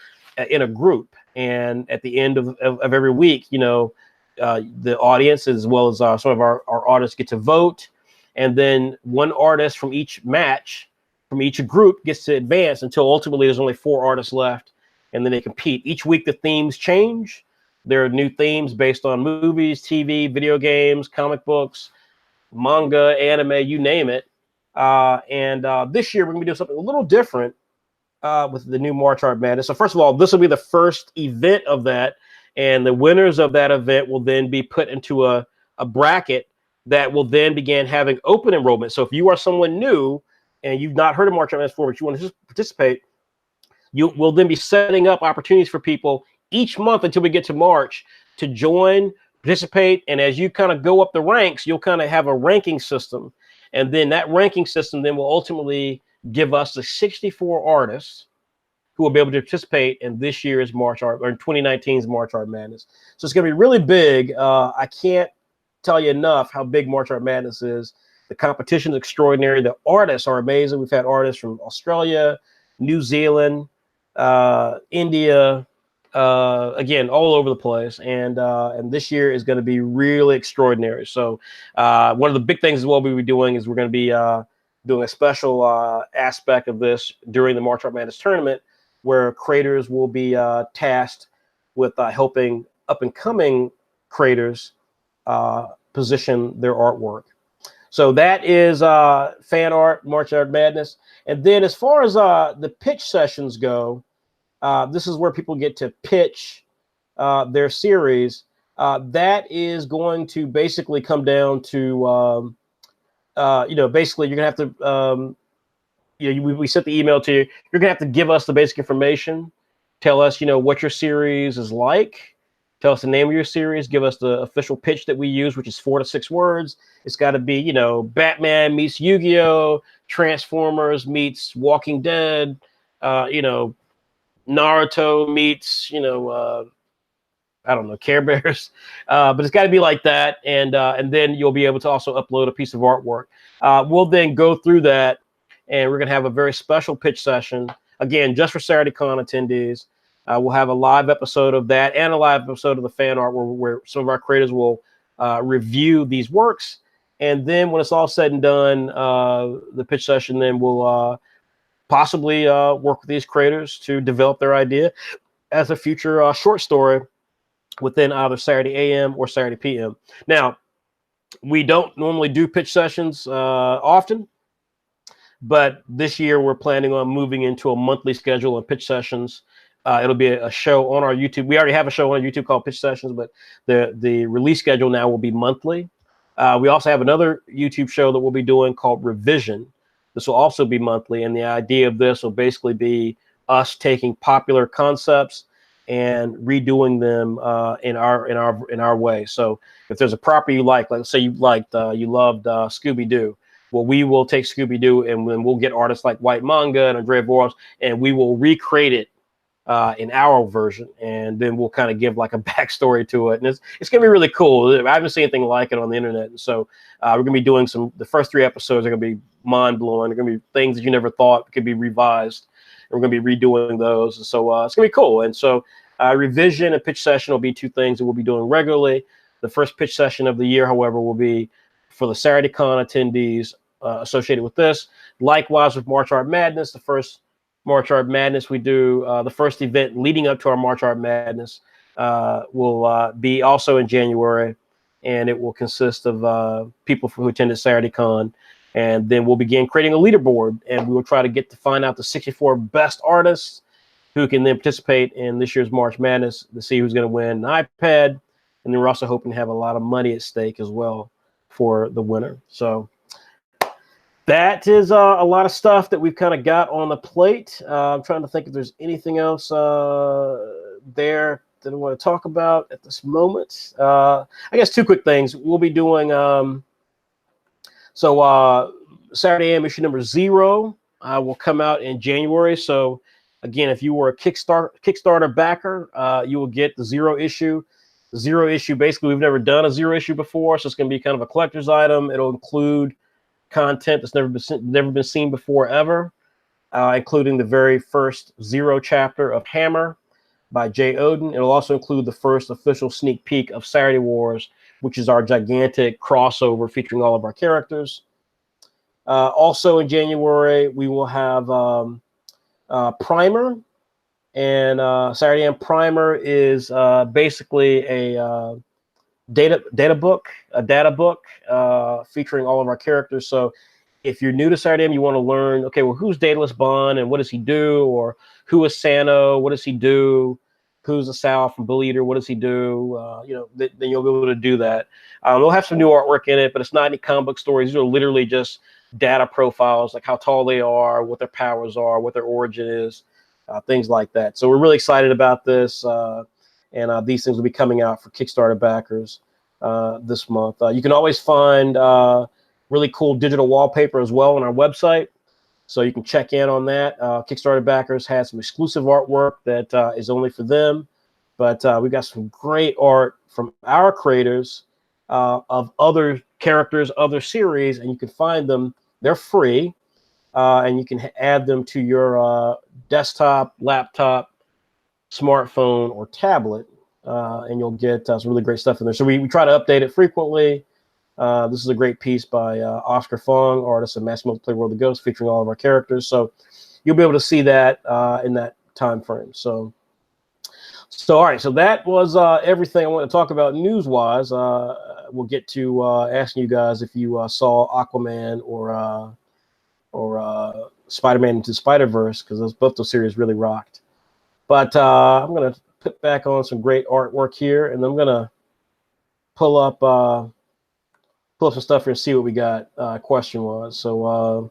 Speaker 1: in a group, and at the end of every week, the audience as well as some of our artists get to vote, and then one artist from each match, from each group, gets to advance until ultimately there's only 4 artists left, and then they compete. Each week the themes change. There are new themes based on movies, TV, video games, comic books, manga, anime, you name it. And this year we're going to be doing something a little different with the new March Art Madness. So first of all, this will be the first event of that, and the winners of that event will then be put into a bracket that will then begin having open enrollment. So if you are someone new and you've not heard of March Art Madness before, but you want to participate, you will then be setting up opportunities for people each month until we get to March to join, participate, and as you kind of go up the ranks, you'll kind of have a ranking system, and then that ranking system then will ultimately give us the 64 artists who will be able to participate in this year's March Art, or 2019's March Art Madness. So it's going to be really big. I can't tell you enough how big March Art Madness is. The competition is extraordinary. The artists are amazing. We've had artists from Australia, New Zealand, India, again, all over the place. And this year is going to be really extraordinary. So one of the big things as well we'll be doing is we're going to be doing a special aspect of this during the March Art Madness tournament, where creators will be tasked with helping up-and-coming creators position their artwork. So that is fan art, March Art Madness. And then as far as the pitch sessions go, this is where people get to pitch their series. That is going to basically come down to, basically you're going to have to, we sent the email to you. You're going to have to give us the basic information. Tell us, what your series is like. Tell us the name of your series. Give us the official pitch that we use, which is 4 to 6 words. It's got to be, Batman meets Yu-Gi-Oh!, Transformers meets Walking Dead, Naruto meets, I don't know, Care Bears. But it's got to be like that. And then you'll be able to also upload a piece of artwork. We'll then go through that, and we're going to have a very special pitch session, again, just for Saturday Con attendees. We'll have a live episode of that and a live episode of the fan art where some of our creators will review these works. And then when it's all said and done, the pitch session then will possibly work with these creators to develop their idea as a future short story within either Saturday AM or Saturday PM. Now, we don't normally do pitch sessions often, but this year we're planning on moving into a monthly schedule of pitch sessions. It'll be a show on our YouTube. We already have a show on YouTube called Pitch Sessions, but the release schedule now will be monthly. We also have another YouTube show that we'll be doing called Revision. This will also be monthly, and the idea of this will basically be us taking popular concepts and redoing them in our way. So if there's a property you like say you loved Scooby-Doo, well, we will take Scooby-Doo and then we'll get artists like White Manga and Andrea Boros, and we will recreate it in our version, and then we'll kind of give like a backstory to it, and it's gonna be really cool. I haven't seen anything like it on the internet, and so we're gonna be doing the first 3 episodes are gonna be mind-blowing. They're gonna be things that you never thought could be revised, and we're gonna be redoing those, and so it's gonna be cool. And so revision and pitch session will be 2 things that we'll be doing regularly. The first pitch session of the year, however, will be for the Saturday Con attendees associated with this. Likewise with March Art Madness, the first March Art Madness we do, the first event leading up to our March Art Madness will be also in January, and it will consist of people who attended Saturday Con, and then we'll begin creating a leaderboard, and we will try to find out the 64 best artists who can then participate in this year's March Madness to see who's going to win an iPad, and then we're also hoping to have a lot of money at stake as well for the winner. So that is a lot of stuff that we've kind of got on the plate. I'm trying to think if there's anything else there that I want to talk about at this moment. I guess 2 quick things. We'll be doing Saturday AM issue number 0 will come out in January. So again, if you were a Kickstarter backer, you will get the 0 issue. The 0 issue, basically, we've never done a 0 issue before, so it's going to be kind of a collector's item. It'll include content that's never been seen before ever, including the very first 0 chapter of Hammer by Jay Oden. It'll also include the first official sneak peek of Saturday Wars, which is our gigantic crossover featuring all of our characters. Also in January, we will have Primer, and Saturday AM Primer is basically a data book featuring all of our characters. So if you're new to Saturday AM, you want to learn, okay, well, who's Daedalus Bond and what does he do? Or who is Sano? What does he do? Who's the Sal from Bully Eater? What does he do? Then you'll be able to do that. We'll have some new artwork in it, but it's not any comic book stories. These are literally just data profiles, like how tall they are, what their powers are, what their origin is, things like that. So we're really excited about this. And these things will be coming out for Kickstarter backers this month. You can always find really cool digital wallpaper as well on our website. So you can check in on that. Kickstarter backers had some exclusive artwork that is only for them. But we got some great art from our creators of other characters, other series, and you can find them. They're free, and you can add them to your desktop, laptop, smartphone, or tablet, and you'll get some really great stuff in there. So we try to update it frequently. This is a great piece by Oscar Fong, artist of Massimo Play World of Ghosts, featuring all of our characters. So you'll be able to see that in that time frame. So all right. So that was everything I want to talk about news-wise. We'll get to asking you guys if you saw Aquaman or Spider-Man Into Spider-Verse, because both those series really rocked. But I'm going to put back on some great artwork here, and I'm going to pull up some stuff here and see what we got question-wise. So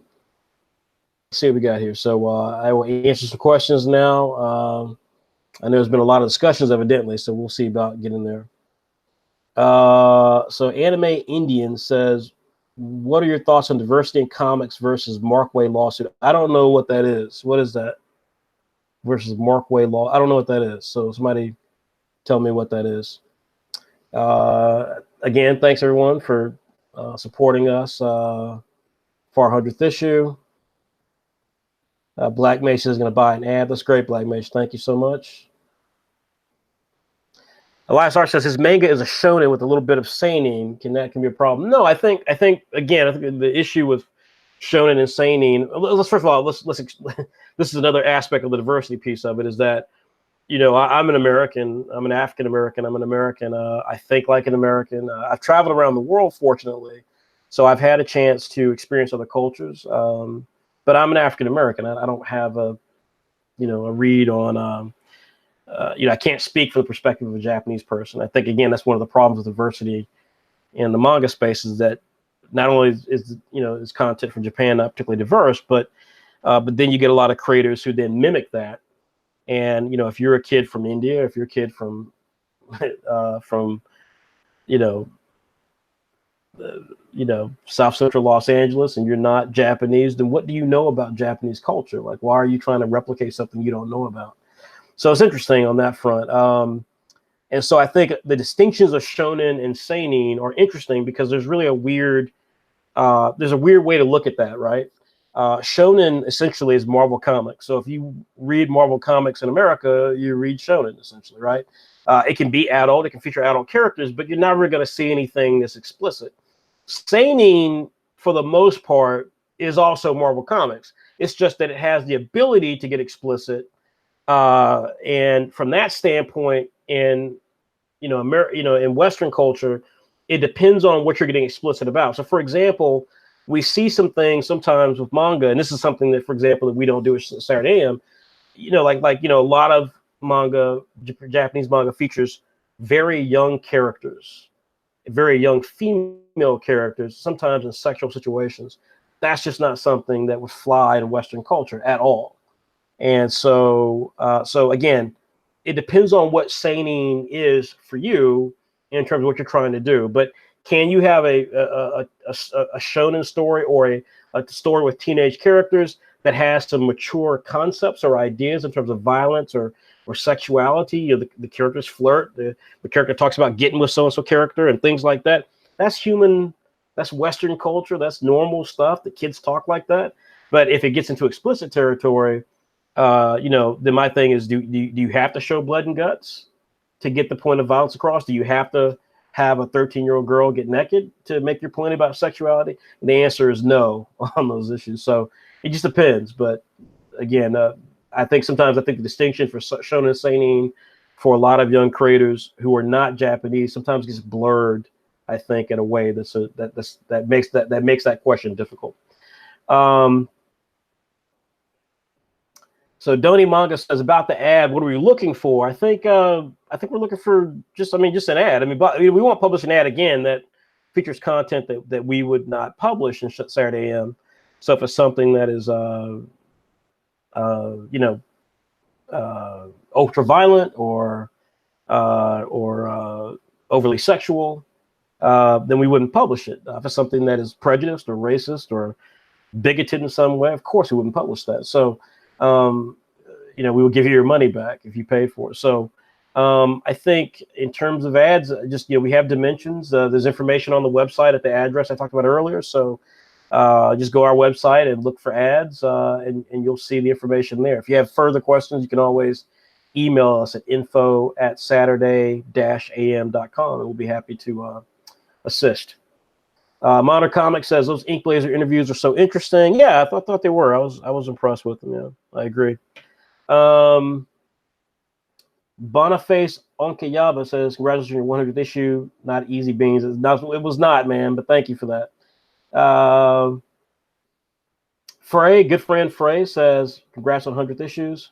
Speaker 1: let's see what we got here. So I will answer some questions now. I know there's been a lot of discussions, evidently, so we'll see about getting there. So Anime Indian says, what are your thoughts on diversity in comics versus Markway lawsuit? I don't know what that is. What is that? Versus Markway law. I don't know what that is. So somebody tell me what that is. Again, thanks everyone for supporting us for our 100th issue. Black Mage is going to buy an ad. That's great, Black Mage. Thank you so much. Elias R says his manga is a shonen with a little bit of seinen. Can be a problem? No, I think again, the issue with shonen and seinen. Let's first of all let's this is another aspect of the diversity piece of it, is that, you know, I'm an American. I'm an African American. I'm an American. I think like an American. I've traveled around the world, fortunately, so I've had a chance to experience other cultures. But I'm an African American. I don't have a read on. I can't speak from the perspective of a Japanese person. I think, again, that's one of the problems with diversity in the manga space, is that not only is content from Japan not particularly diverse, but then you get a lot of creators who then mimic that. And, if you're a kid from India, if you're a kid from South Central Los Angeles, and you're not Japanese, then what do you know about Japanese culture? Like, why are you trying to replicate something you don't know about? So it's interesting on that front. And so I think the distinctions of shonen and seinen are interesting, because there's really a weird way to look at that, right? Shonen essentially is Marvel Comics. So if you read Marvel Comics in America, you read shonen, essentially, right? It can be adult, it can feature adult characters, but you're never going to see anything that's explicit. Seinen, for the most part, is also Marvel Comics. It's just that it has the ability to get explicit. And from that standpoint, in in Western culture, it depends on what you're getting explicit about. So, for example, we see some things sometimes with manga, and this is something that, for example, that we don't do at Saturday AM. A lot of manga, Japanese manga, features very young characters, very young female characters, sometimes in sexual situations. That's just not something that would fly in Western culture at all. And so again, it depends on what seinen is for you in terms of what you're trying to do. But can you have a shonen story, or a story with teenage characters that has some mature concepts or ideas in terms of violence or sexuality? The characters flirt. The character talks about getting with so-and-so character and things like that. That's human. That's Western culture. That's normal stuff. The kids talk like that. But if it gets into explicit territory, then my thing is, do you have to show blood and guts to get the point of violence across? Do you have to have a 13-year-old girl get naked to make your point about sexuality? And the answer is no on those issues. So it just depends. But again, I think the distinction for shonen and seinen for a lot of young creators who are not Japanese sometimes gets blurred, I think, in a way that makes that question difficult. So Doni Manga says, about the ad, what are we looking for? I think we're looking for just an ad. We won't publish an ad again that features content that we would not publish in Saturday AM. So if it's something that is ultra violent or overly sexual, then we wouldn't publish it. If it's something that is prejudiced or racist or bigoted in some way, of course we wouldn't publish that. So, we will give you your money back if you paid for it. So, I think in terms of ads, just, we have dimensions. There's information on the website at the address I talked about earlier. So just go to our website and look for ads, and you'll see the information there. If you have further questions, you can always email us at info@saturday-am.com, and we'll be happy to assist. Modern Comics says those Ink Blazer interviews are so interesting. Yeah, I thought they were. I was impressed with them. Yeah, I agree. Boniface Onkayaba says, congratulations on your 100th issue. Not easy beans. It was not, man, but thank you for that. Frey, good friend Frey, says, congrats on 100th issues.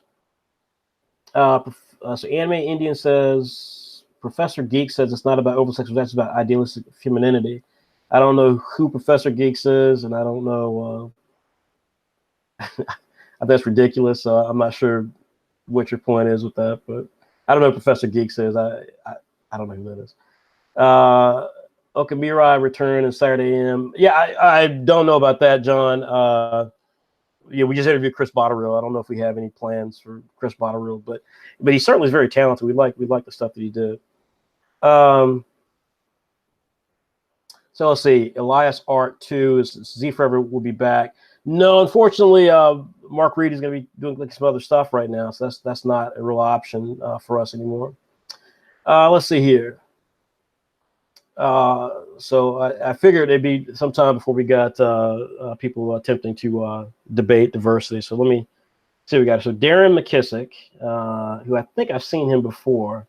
Speaker 1: So Anime Indian says, Professor Geek says it's not about oversexualization, that's about idealistic femininity. I don't know who Professor Geeks is, and I don't know. I think that's ridiculous. I'm not sure what your point is with that, but I don't know what Professor Geeks is. I don't know who that is. Okamirai return and Saturday AM. Yeah, I don't know about that, John. We just interviewed Chris Botterill. I don't know if we have any plans for Chris Botterill, but he certainly is very talented. We like the stuff that he did. So let's see. Elias Art 2 is Z Forever will be back. No, unfortunately, Mark Reed is going to be doing some other stuff right now, so that's not a real option for us anymore. Let's see here. So I figured it'd be some time before we got people attempting to debate diversity. So let me see what we got. So Darren McKissick, who I think I've seen him before,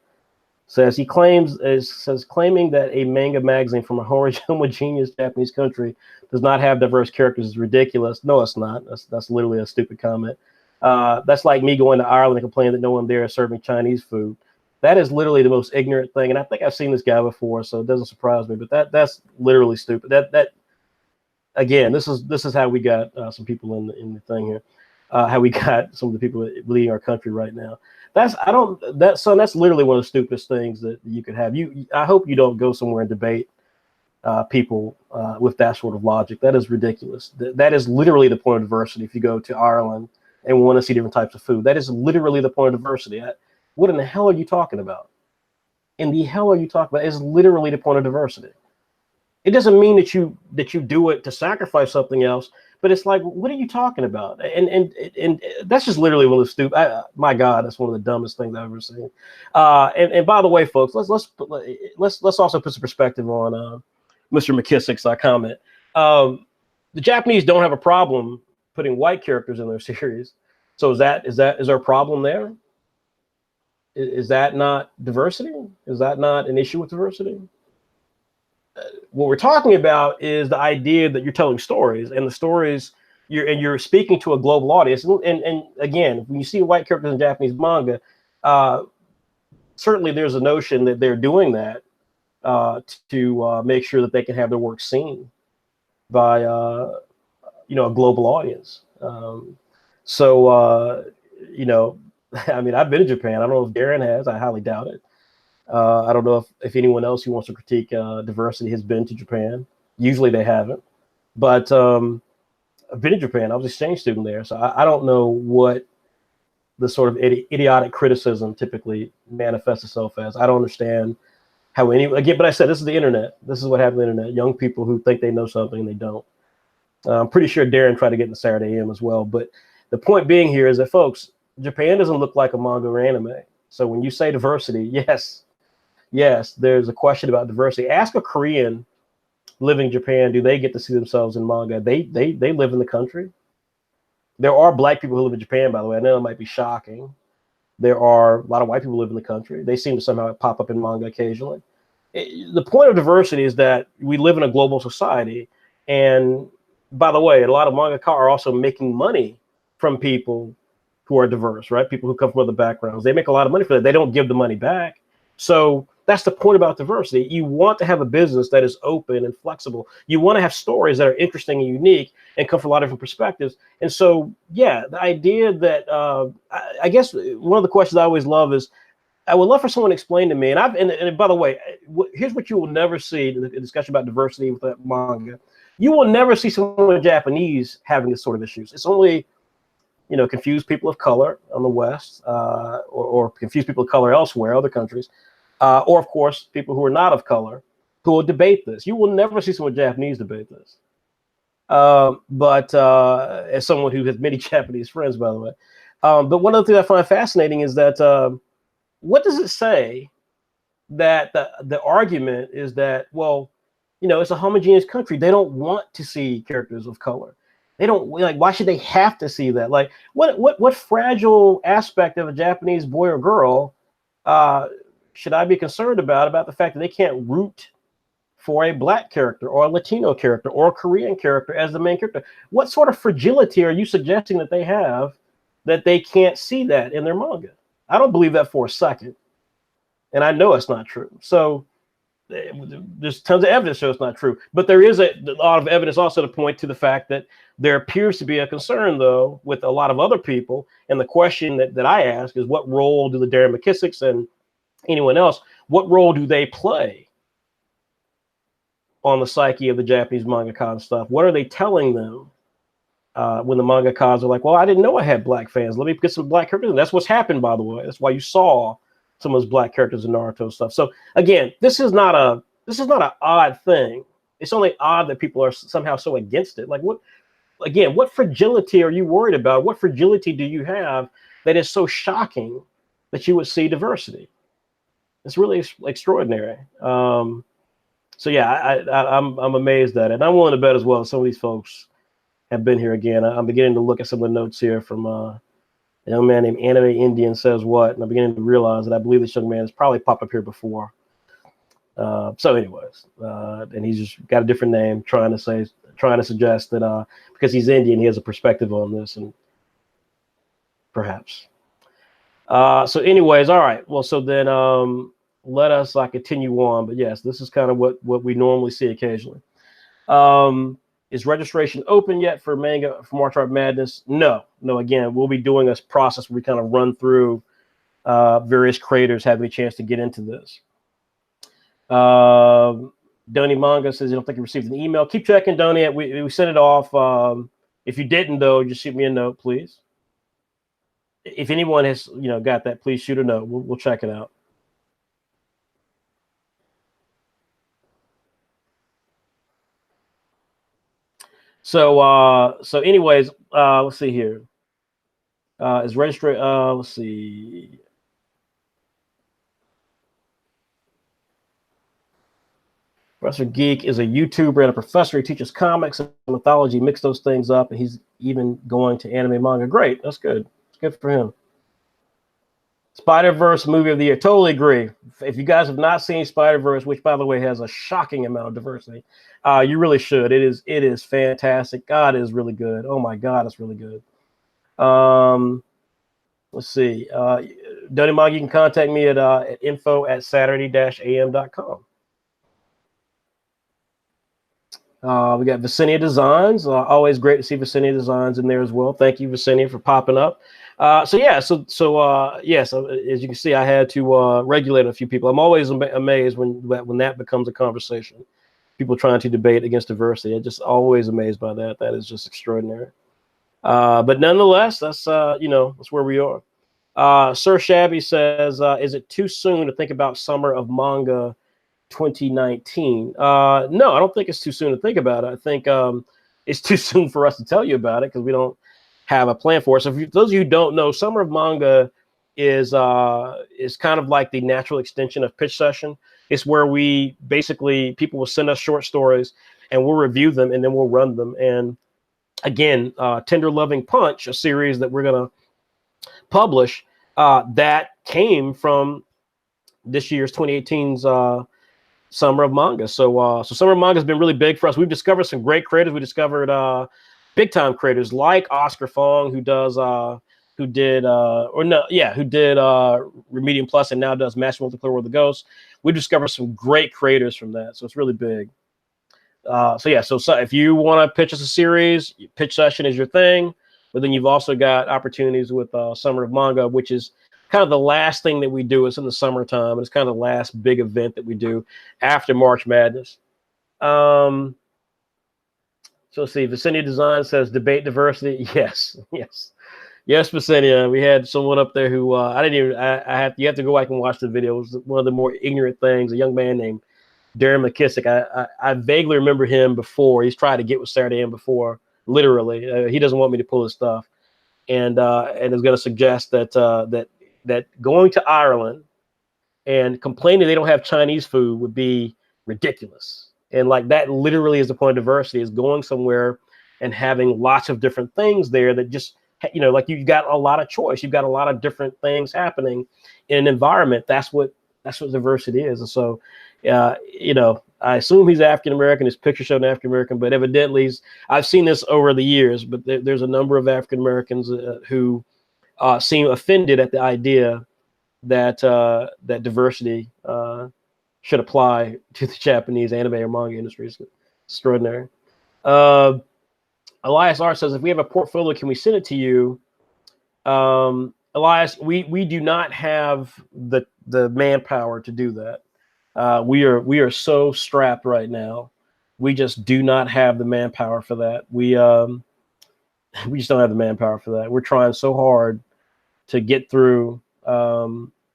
Speaker 1: says claiming that a manga magazine from a homogeneous Japanese country does not have diverse characters is ridiculous. No, it's not. That's literally a stupid comment. That's like me going to Ireland and complaining that no one there is serving Chinese food. That is literally the most ignorant thing, and I think I've seen this guy before, so it doesn't surprise me. But that's literally stupid. That again, this is how we got some people in the thing here. How we got some of the people leading our country right now. That's literally one of the stupidest things that you could have. I hope you don't go somewhere and debate people with that sort of logic. That is ridiculous. That is literally the point of diversity. If you go to Ireland and want to see different types of food, that is literally the point of diversity. What in the hell are you talking about? In the hell are you talking about? It's literally the point of diversity. It doesn't mean that you do it to sacrifice something else, but it's like, what are you talking about? And that's just literally one of the stupid. My God, that's one of the dumbest things I've ever seen. And by the way, folks, let's also put some perspective on Mr. McKissick's comment. The Japanese don't have a problem putting white characters in their series. So is there a problem there? Is that not diversity? Is that not an issue with diversity? What we're talking about is the idea that you're telling stories, and the stories you're speaking to a global audience. And again, when you see white characters in Japanese manga, certainly there's a notion that they're doing that to make sure that they can have their work seen by a global audience. I mean, I've been to Japan. I don't know if Darren has. I highly doubt it. I don't know if anyone else who wants to critique diversity has been to Japan. Usually they haven't. But I've been to Japan. I was an exchange student there. So I don't know what the sort of idiotic criticism typically manifests itself as. I don't understand how but I said, this is the internet. This is what happens on the internet. Young people who think they know something and they don't. I'm pretty sure Darren tried to get in the Saturday AM as well. But the point being here is that, folks, Japan doesn't look like a manga or anime. So when you say diversity, yes, there's a question about diversity. Ask a Korean living in Japan, do they get to see themselves in manga? They live in the country. There are black people who live in Japan, by the way. I know it might be shocking. There are a lot of white people who live in the country. They seem to somehow pop up in manga occasionally. The point of diversity is that we live in a global society. And by the way, a lot of mangaka are also making money from people who are diverse, right? People who come from other backgrounds. They make a lot of money for that. They don't give the money back. So that's the point about diversity. You want to have a business that is open and flexible. You want to have stories that are interesting and unique and come from a lot of different perspectives. And so, yeah, the idea that I guess one of the questions I always love is, I would love for someone to explain to me. And by the way, here's what you will never see in the discussion about diversity with that manga. You will never see someone Japanese having this sort of issues. It's only, you know, confused people of color on the West, or confused people of color elsewhere, other countries, or of course people who are not of color who will debate this. You will never see someone Japanese debate this. But as someone who has many Japanese friends, by the way, but one of the things I find fascinating is that what does it say that the argument is that, well, you know, it's a homogeneous country. They don't want to see characters of color. They don't like. Why should they have to see that? Like, what fragile aspect of a Japanese boy or girl should I be concerned about the fact that they can't root for a black character or a Latino character or a Korean character as the main character? What sort of fragility are you suggesting that they have that they can't see that in their manga? I don't believe that for a second, and I know it's not true. So there's tons of evidence shows it's not true, but there is a lot of evidence also to point to the fact that there appears to be a concern, though, with a lot of other people. And the question that I ask is, what role do the Darren McKissicks and anyone else, what role do they play on the psyche of the Japanese mangaka and stuff? What are they telling them when the mangakas are like, well, I didn't know I had black fans. Let me get some black characters. And that's what's happened, by the way. That's why you saw some of those black characters in Naruto stuff. So again, this is not an odd thing. It's only odd that people are somehow so against it. Like, what fragility are you worried about? What fragility do you have that is so shocking that you would see diversity? It's really extraordinary. So yeah, I'm amazed at it. And I'm willing to bet as well some of these folks have been here again. I'm beginning to look at some of the notes here from a young man named Anime Indian Says What, and I'm beginning to realize that I believe this young man has probably popped up here before. So anyways, and he's just got a different name, trying to suggest that because he's Indian, he has a perspective on this, and perhaps. So anyways, all right. Well, so then let us continue on. But yes, this is kind of what we normally see occasionally. Is registration open yet for manga for March Art Madness? No. Again, we'll be doing a process where we kind of run through various creators having a chance to get into this. Donnie Manga says, I don't think he received an email. Keep checking, Donnie. We sent it off. If you didn't, though, just shoot me a note, please. If anyone has got that, please shoot a note. We'll check it out. So anyways, let's see here. Is registry? Let's see. Professor Geek is a YouTuber and a professor. He teaches comics and mythology, mix those things up, and he's even going to anime manga. Great, that's good. It's good for him. Spider-Verse movie of the year. Totally agree. If you guys have not seen Spider-Verse, which by the way has a shocking amount of diversity, you really should. It is fantastic. God, it is really good. Oh my God, it's really good. Let's see. Donnie Manga, you can contact me at info@saturday-am.com. We got Vicenia Designs. Always great to see Vicenia Designs in there as well. Thank you, Vicenia, for popping up. So as you can see, I had to regulate a few people. I'm always amazed when that becomes a conversation. People trying to debate against diversity. I'm just always amazed by that. That is just extraordinary. But nonetheless, that's where we are. Sir Shabby says, is it too soon to think about summer of manga 2019? No, I don't think it's too soon to think about it. I think it's too soon for us to tell you about it because we don't have a plan for it. So those of you who don't know, summer of manga is kind of like the natural extension of Pitch Session. It's where people will send us short stories and we'll review them and then we'll run them. And again, Tender Loving Punch, a series that we're gonna publish, that came from this year's 2018's Summer of Manga. So Summer of Manga has been really big for us. We've discovered some great creators. We discovered big time creators like Oscar Fong, who did Remedium Plus and now does Master Multiplayer World of the Ghosts. We discovered some great creators from that. So it's really big. So if you want to pitch us a series, Pitch Session is your thing. But then you've also got opportunities with Summer of Manga, which is kind of the last thing that we do. It's in the summertime. It's kind of the last big event that we do after March Madness. So let's see. Vicinity Design says debate diversity. Yes, yes, yes, Vicinity. We had someone up there who I didn't even. You have to go back and watch the video. It was one of the more ignorant things. A young man named Darren McKissick. I vaguely remember him before. He's tried to get with Saturday M before. Literally, he doesn't want me to pull his stuff, and is going to suggest that going to Ireland and complaining they don't have Chinese food would be ridiculous. And like that literally is the point of diversity, is going somewhere and having lots of different things there that just, like you've got a lot of choice. You've got a lot of different things happening in an environment. That's what diversity is. And so, I assume he's African-American. His picture showed African-American, but evidently I've seen this over the years, but there's a number of African-Americans who seem offended at the idea that diversity should apply to the Japanese anime or manga industry. It's extraordinary. Elias R says, if we have a portfolio, can we send it to you? Elias, we do not have the manpower to do that. We are so strapped right now. We just do not have the manpower for that. We just don't have the manpower for that. We're trying so hard to get through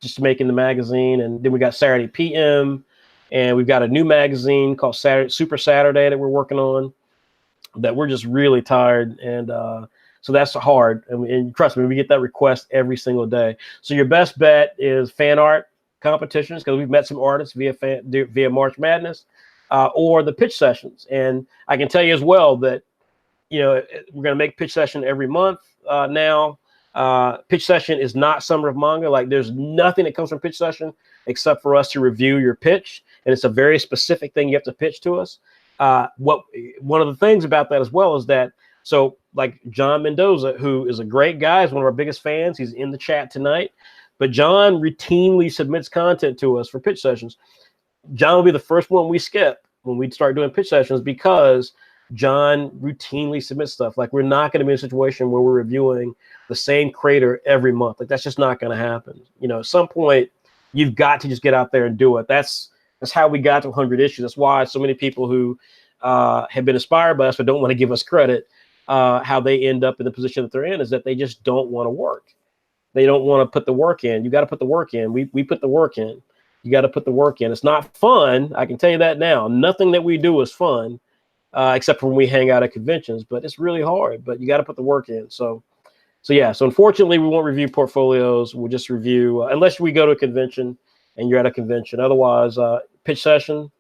Speaker 1: just making the magazine, and then we got Saturday PM, and we've got a new magazine called Super Saturday that we're working on, that we're just really tired, and so that's hard. And trust me, we get that request every single day. So your best bet is fan art competitions, because we've met some artists via March Madness, or the pitch sessions. And I can tell you as well that we're going to make pitch session every month now. Pitch session is not Summer of Manga. Like, there's nothing that comes from pitch session except for us to review your pitch, and it's a very specific thing you have to pitch to us. One of the things about that as well is that, so like John Mendoza, who is a great guy, is one of our biggest fans. He's in the chat tonight, but John routinely submits content to us for pitch sessions. John will be the first one we skip when we start doing pitch sessions, because John routinely submits stuff. Like, we're not going to be in a situation where we're reviewing the same creator every month. Like, that's just not going to happen. At some point, you've got to just get out there and do it. That's how we got to 100 issues. That's why so many people who have been inspired by us but don't want to give us credit, how they end up in the position that they're in, is that they just don't want to work. They don't want to put the work in. You got to put the work in. We put the work in. You got to put the work in. It's not fun. I can tell you that now. Nothing that we do is fun. Except for when we hang out at conventions, but it's really hard, but you got to put the work in. So unfortunately we won't review portfolios. We'll just review, unless we go to a convention and you're at a convention. Otherwise, pitch session,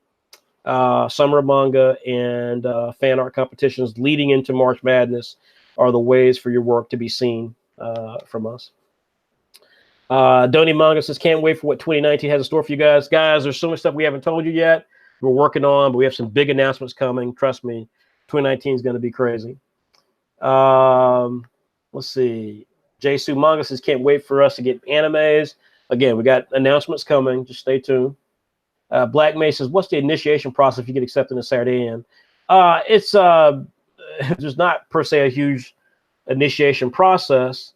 Speaker 1: Summer of Manga, and fan art competitions leading into March Madness are the ways for your work to be seen from us. Donnie Manga says, can't wait for what 2019 has in store for you guys. Guys, there's so much stuff we haven't told you yet. We're working on, but we have some big announcements coming. Trust me, 2019 is going to be crazy. Let's see. Jsu Manga says, can't wait for us to get animes. Again, we got announcements coming. Just stay tuned. Black May says, what's the initiation process if you get accepted in Saturday AM? It's there's not per se a huge initiation process.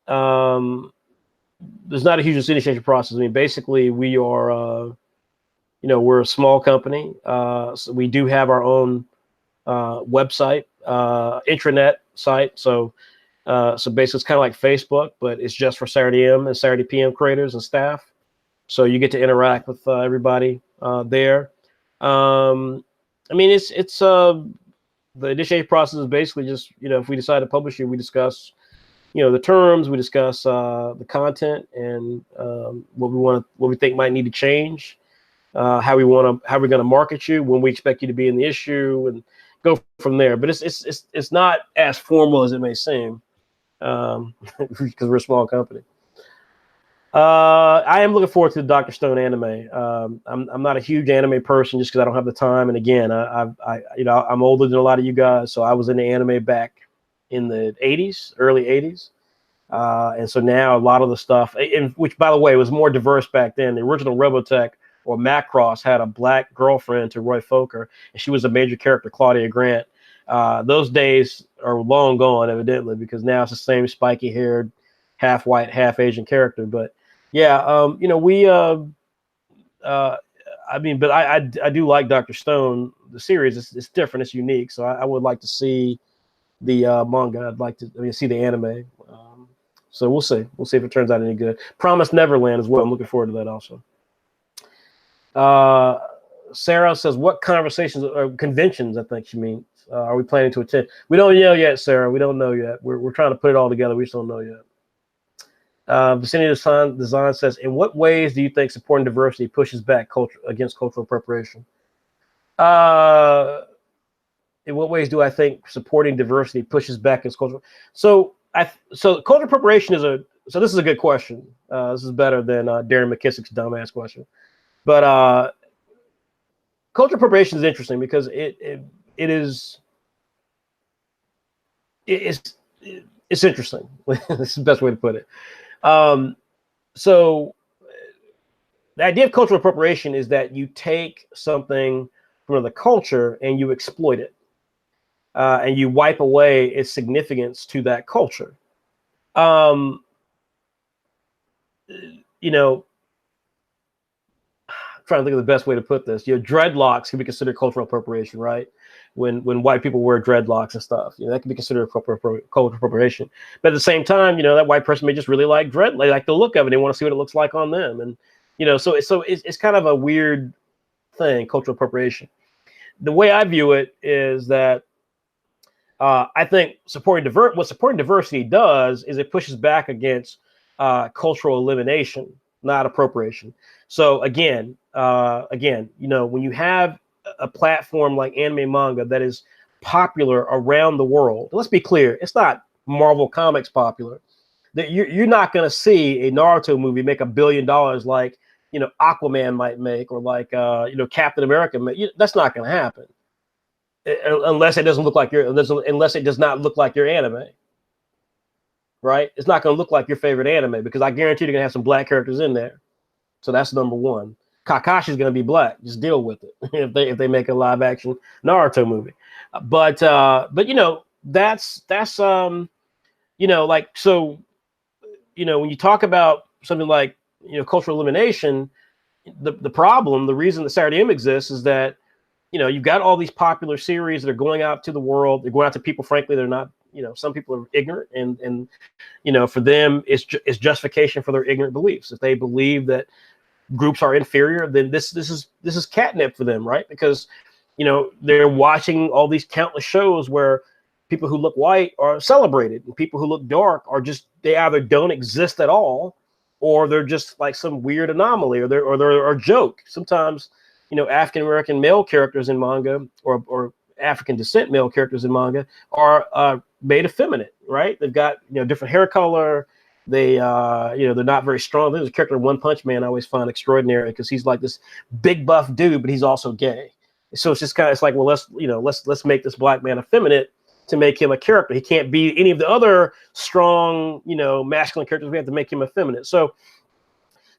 Speaker 1: There's not a huge initiation process. I mean, basically, we are we're a small company. So we do have our own website, intranet site. So basically it's kind of like Facebook, but it's just for Saturday M and Saturday PM creators and staff. So you get to interact with everybody there. I mean, it's the initiation process is basically just, if we decide to publish it, we discuss, the terms, we discuss the content, and what we think might need to change. How we're going to market you, when we expect you to be in the issue, and go from there. But it's not as formal as it may seem, because we're a small company. I am looking forward to the Dr. Stone anime. I'm not a huge anime person just because I don't have the time. And again, I'm older than a lot of you guys, so I was in the anime back in the 80s, early 80s. And so now a lot of the stuff, which by the way was more diverse back then. The original Robotech, or Macross, had a black girlfriend to Roy Fokker, and she was a major character, Claudia Grant. Those days are long gone, evidently, because now it's the same spiky-haired, half white, half Asian character. But yeah, I I mean, but I do like Dr. Stone, the series. It's different, it's unique. So I would like to see the manga. I'd like to see the anime. So we'll see. We'll see if it turns out any good. Promised Neverland as well. I'm looking forward to that also. Sarah says, what conversations or conventions, I think she means, are we planning to attend? We don't know yet, Sarah. We don't know yet. We're trying to put it all together. We just don't know yet. Vicinity Design says, in what ways do you think supporting diversity pushes back against cultural appropriation? In what ways do I think supporting diversity pushes back against cultural? So cultural appropriation so this is a good question. This is better than Darren McKissick's dumbass question. But cultural appropriation is interesting because it's interesting. This is the best way to put it. So the idea of cultural appropriation is that you take something from another culture and you exploit it, and you wipe away its significance to that culture. Trying to think of the best way to put this. Dreadlocks can be considered cultural appropriation, right? When white people wear dreadlocks and stuff, that can be considered cultural appropriation. But at the same time, that white person may just really like they like the look of it. They want to see what it looks like on them, and so it's kind of a weird thing, cultural appropriation. The way I view it is that I think what supporting diversity does is it pushes back against cultural elimination, not appropriation. So again, when you have a platform like anime manga that is popular around the world, let's be clear, it's not Marvel Comics popular. That you're not going to see a Naruto movie make $1 billion like Aquaman might make, or like Captain America. That's not going to happen unless it doesn't look like unless it does not look like your anime. Right? It's not going to look like your favorite anime, because I guarantee you're going to have some black characters in there. So that's number one. Kakashi's going to be black. Just deal with it if they make a live action Naruto movie. But that's when you talk about something like cultural elimination, the reason the Saturday M exists is that you've got all these popular series that are going out to the world. They're going out to people, frankly, they're not. Some people are ignorant, and for them, it's justification for their ignorant beliefs. If they believe that groups are inferior, then this is catnip for them, right? Because they're watching all these countless shows where people who look white are celebrated, and people who look dark are they either don't exist at all, or they're just like some weird anomaly, or they're a joke. Sometimes African American male characters in manga, or African descent male characters in manga are made effeminate, right? They've got different hair color. They're not very strong. There's a character in One Punch Man I always find extraordinary, because he's like this big buff dude, but he's also gay. So it's just it's like, well, let's make this black man effeminate to make him a character. He can't be any of the other strong masculine characters. We have to make him effeminate. So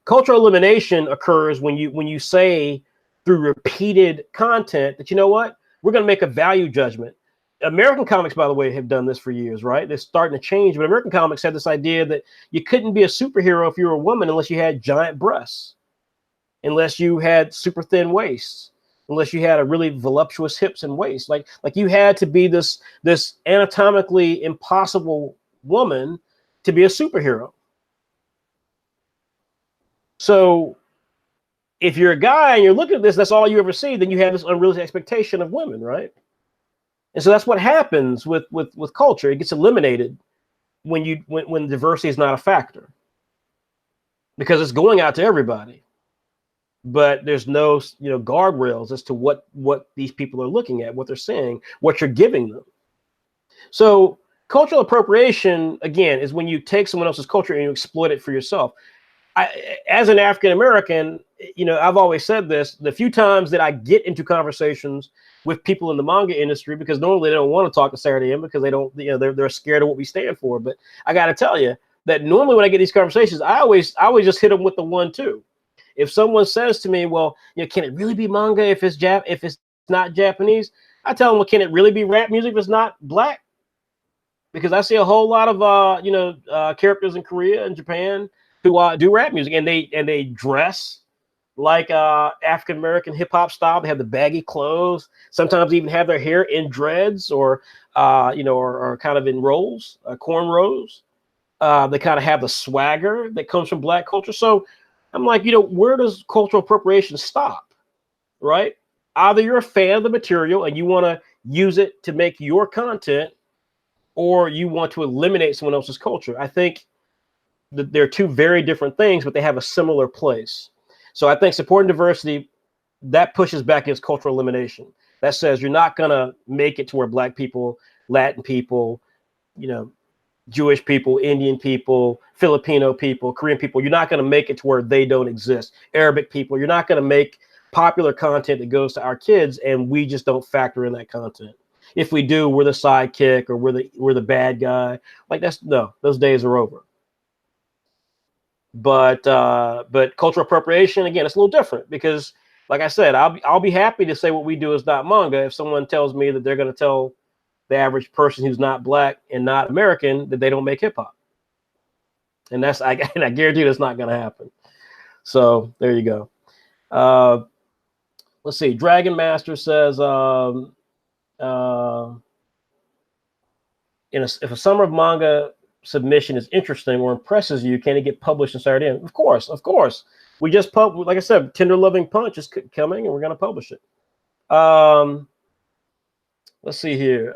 Speaker 1: cultural elimination occurs when you say through repeated content that we're going to make a value judgment. American comics, by the way, have done this for years, right? They're starting to change, but American comics had this idea that you couldn't be a superhero if you were a woman unless you had giant breasts, unless you had super thin waists, unless you had a really voluptuous hips and waist. Like you had to be this anatomically impossible woman to be a superhero. So if you're a guy and you're looking at this, that's all you ever see, then you have this unrealistic expectation of women, right? And so that's what happens with culture. It gets eliminated when diversity is not a factor, because it's going out to everybody, but there's no guardrails as to what these people are looking at, what they're saying, what you're giving them. So cultural appropriation, again, is when you take someone else's culture and you exploit it for yourself. As an African American, I've always said this: the few times that I get into conversations with people in the manga industry, because normally they don't want to talk to Saturday M because they don't, they're scared of what we stand for. But I got to tell you that normally when I get these conversations, I always just hit them with the 1-2. If someone says to me, well, can it really be manga if it's not Japanese? I tell them, well, can it really be rap music if it's not black? Because I see a whole lot of characters in Korea and Japan who do rap music, and they dress like African American hip hop style. They have the baggy clothes. Sometimes even have their hair in dreads or or kind of in rolls, cornrows. They kind of have the swagger that comes from Black culture. So I'm like, where does cultural appropriation stop? Right? Either you're a fan of the material and you want to use it to make your content, or you want to eliminate someone else's culture. I think that they're two very different things, but they have a similar place. So I think supporting diversity, that pushes back against cultural elimination. That says you're not going to make it to where Black people, Latin people, Jewish people, Indian people, Filipino people, Korean people, you're not going to make it to where they don't exist. Arabic people, you're not going to make popular content that goes to our kids, and we just don't factor in that content. If we do, we're the sidekick or we're the bad guy. Like those days are over. But cultural appropriation, again, it's a little different because, like I said, I'll be happy to say what we do is not manga if someone tells me that they're going to tell the average person who's not Black and not American that they don't make hip hop, and I guarantee that's not going to happen. So there you go. Let's see. Dragon Master says, if a summer of manga submission is interesting or impresses you, can it get published in Saturday? Of course. We just like I said, Tender Loving Punch is coming, and we're going to publish it. Let's see here.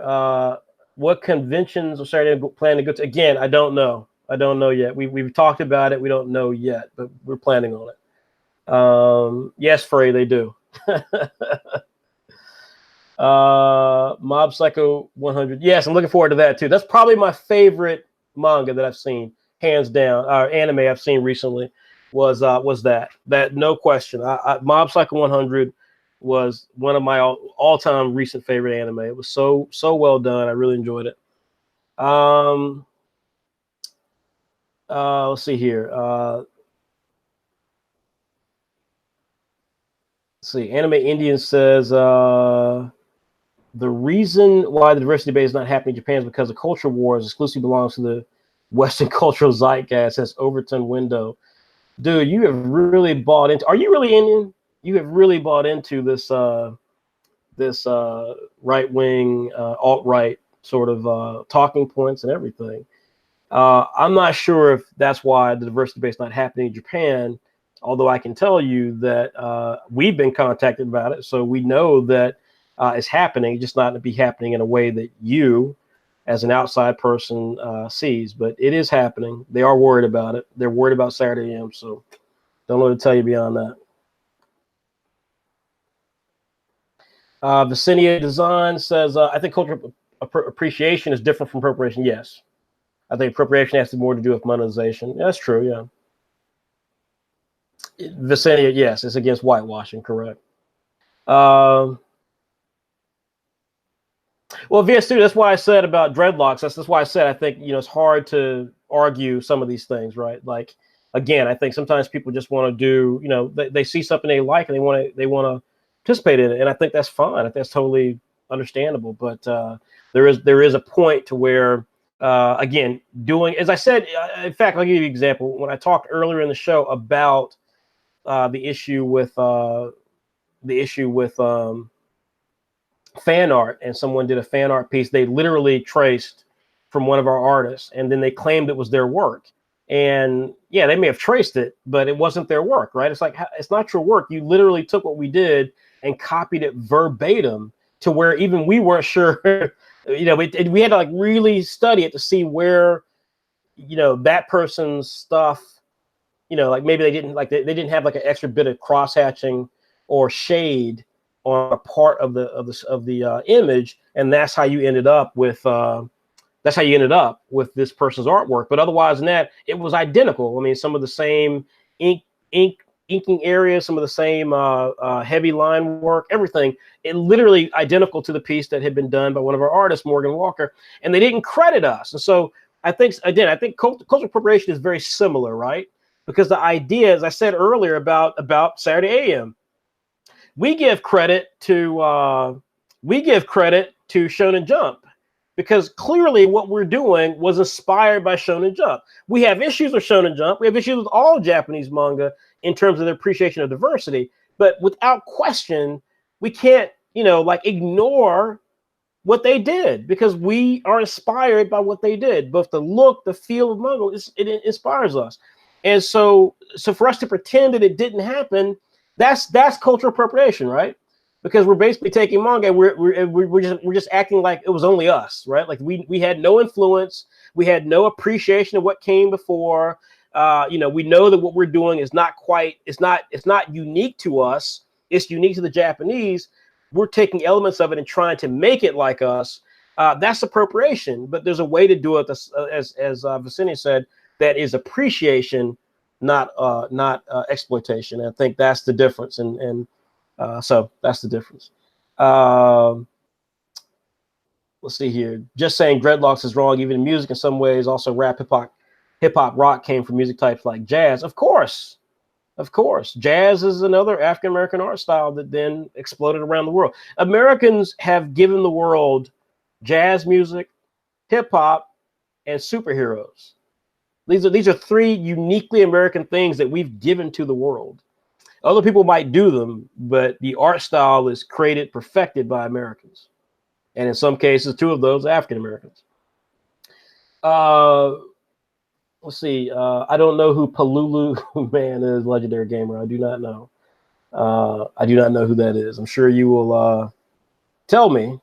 Speaker 1: What conventions are Saturday planning to go to? Again, I don't know. I don't know yet. We've talked about it. We don't know yet, but we're planning on it. Yes, Frey, they do. Mob Psycho 100. Yes, I'm looking forward to that too. That's probably my favorite manga that I've seen, hands down. Anime I've seen recently was that no question. Mob Psycho 100 was one of my all-time recent favorite anime. It was so well done. I really enjoyed it. Let's see here. Let's see. Anime Indian says the reason why the diversity debate is not happening in Japan is because the culture wars exclusively belongs to the Western cultural zeitgeist. That's Overton Window. Dude, you have really bought into. Are you really Indian? You have really bought into this right wing, alt right sort of talking points and everything. I'm not sure if that's why the diversity debate is not happening in Japan. Although I can tell you that we've been contacted about it, so we know that it's happening, just not to be happening in a way that you, as an outside person, sees. But it is happening. They are worried about it. They're worried about Saturday AM, so don't know what to tell you beyond that. Vicinity Design says, I think cultural appreciation is different from appropriation. Yes. I think appropriation has more to do with monetization. Yeah, that's true, yeah. Vicinity, yes, it's against whitewashing, correct. Well, VS2, that's why I said about dreadlocks. That's why I said I think it's hard to argue some of these things, right? Like, again, I think sometimes people just want to do, they see something they like and they want to participate in it, and I think that's fine. I think that's totally understandable. But there is a point to where, again, doing, as I said, in fact, I'll give you an example. When I talked earlier in the show about the issue with fan art, and someone did a fan art piece, they literally traced from one of our artists, and then they claimed it was their work. And yeah, they may have traced it, but it wasn't their work, right? It's like, it's not your work. You literally took what we did and copied it verbatim to where even we weren't sure. We had to like really study it to see where, that person's stuff, like maybe they didn't have like an extra bit of cross hatching or shade on a part of the image, and that's how you ended up with this person's artwork. But otherwise than that, it was identical. I mean, some of the same inking areas, some of the same heavy line work, everything. It literally identical to the piece that had been done by one of our artists, Morgan Walker, and they didn't credit us. And so I think cultural appropriation is very similar, right? Because the idea, as I said earlier about Saturday AM, we give credit to Shonen Jump because clearly what we're doing was inspired by Shonen Jump. We have issues with Shonen Jump. We have issues with all Japanese manga in terms of their appreciation of diversity. But without question, we can't, like ignore what they did, because we are inspired by what they did. Both the look, the feel of manga, it inspires us. And so for us to pretend that it didn't happen, that's cultural appropriation, right? Because we're basically taking manga and we're just acting like it was only us, right? Like we had no influence, we had no appreciation of what came before. We know that what we're doing is not it's not unique to us. It's unique to the Japanese. We're taking elements of it and trying to make it like us. That's appropriation. But there's a way to do it, as Vicenia said, that is appreciation, not exploitation. And I think that's the difference. And so that's the difference. Let's see here. Just saying dreadlocks is wrong, even in music in some ways. Also, rap, hip hop, rock came from music types like jazz. Of course. Jazz is another African American art style that then exploded around the world. Americans have given the world jazz music, hip hop, and superheroes. These are three uniquely American things that we've given to the world. Other people might do them, but the art style is created, perfected by Americans. And in some cases, two of those African Americans. Let's see. I don't know who Palulu Man is, legendary gamer. I do not know. I do not know who that is. I'm sure you will tell me,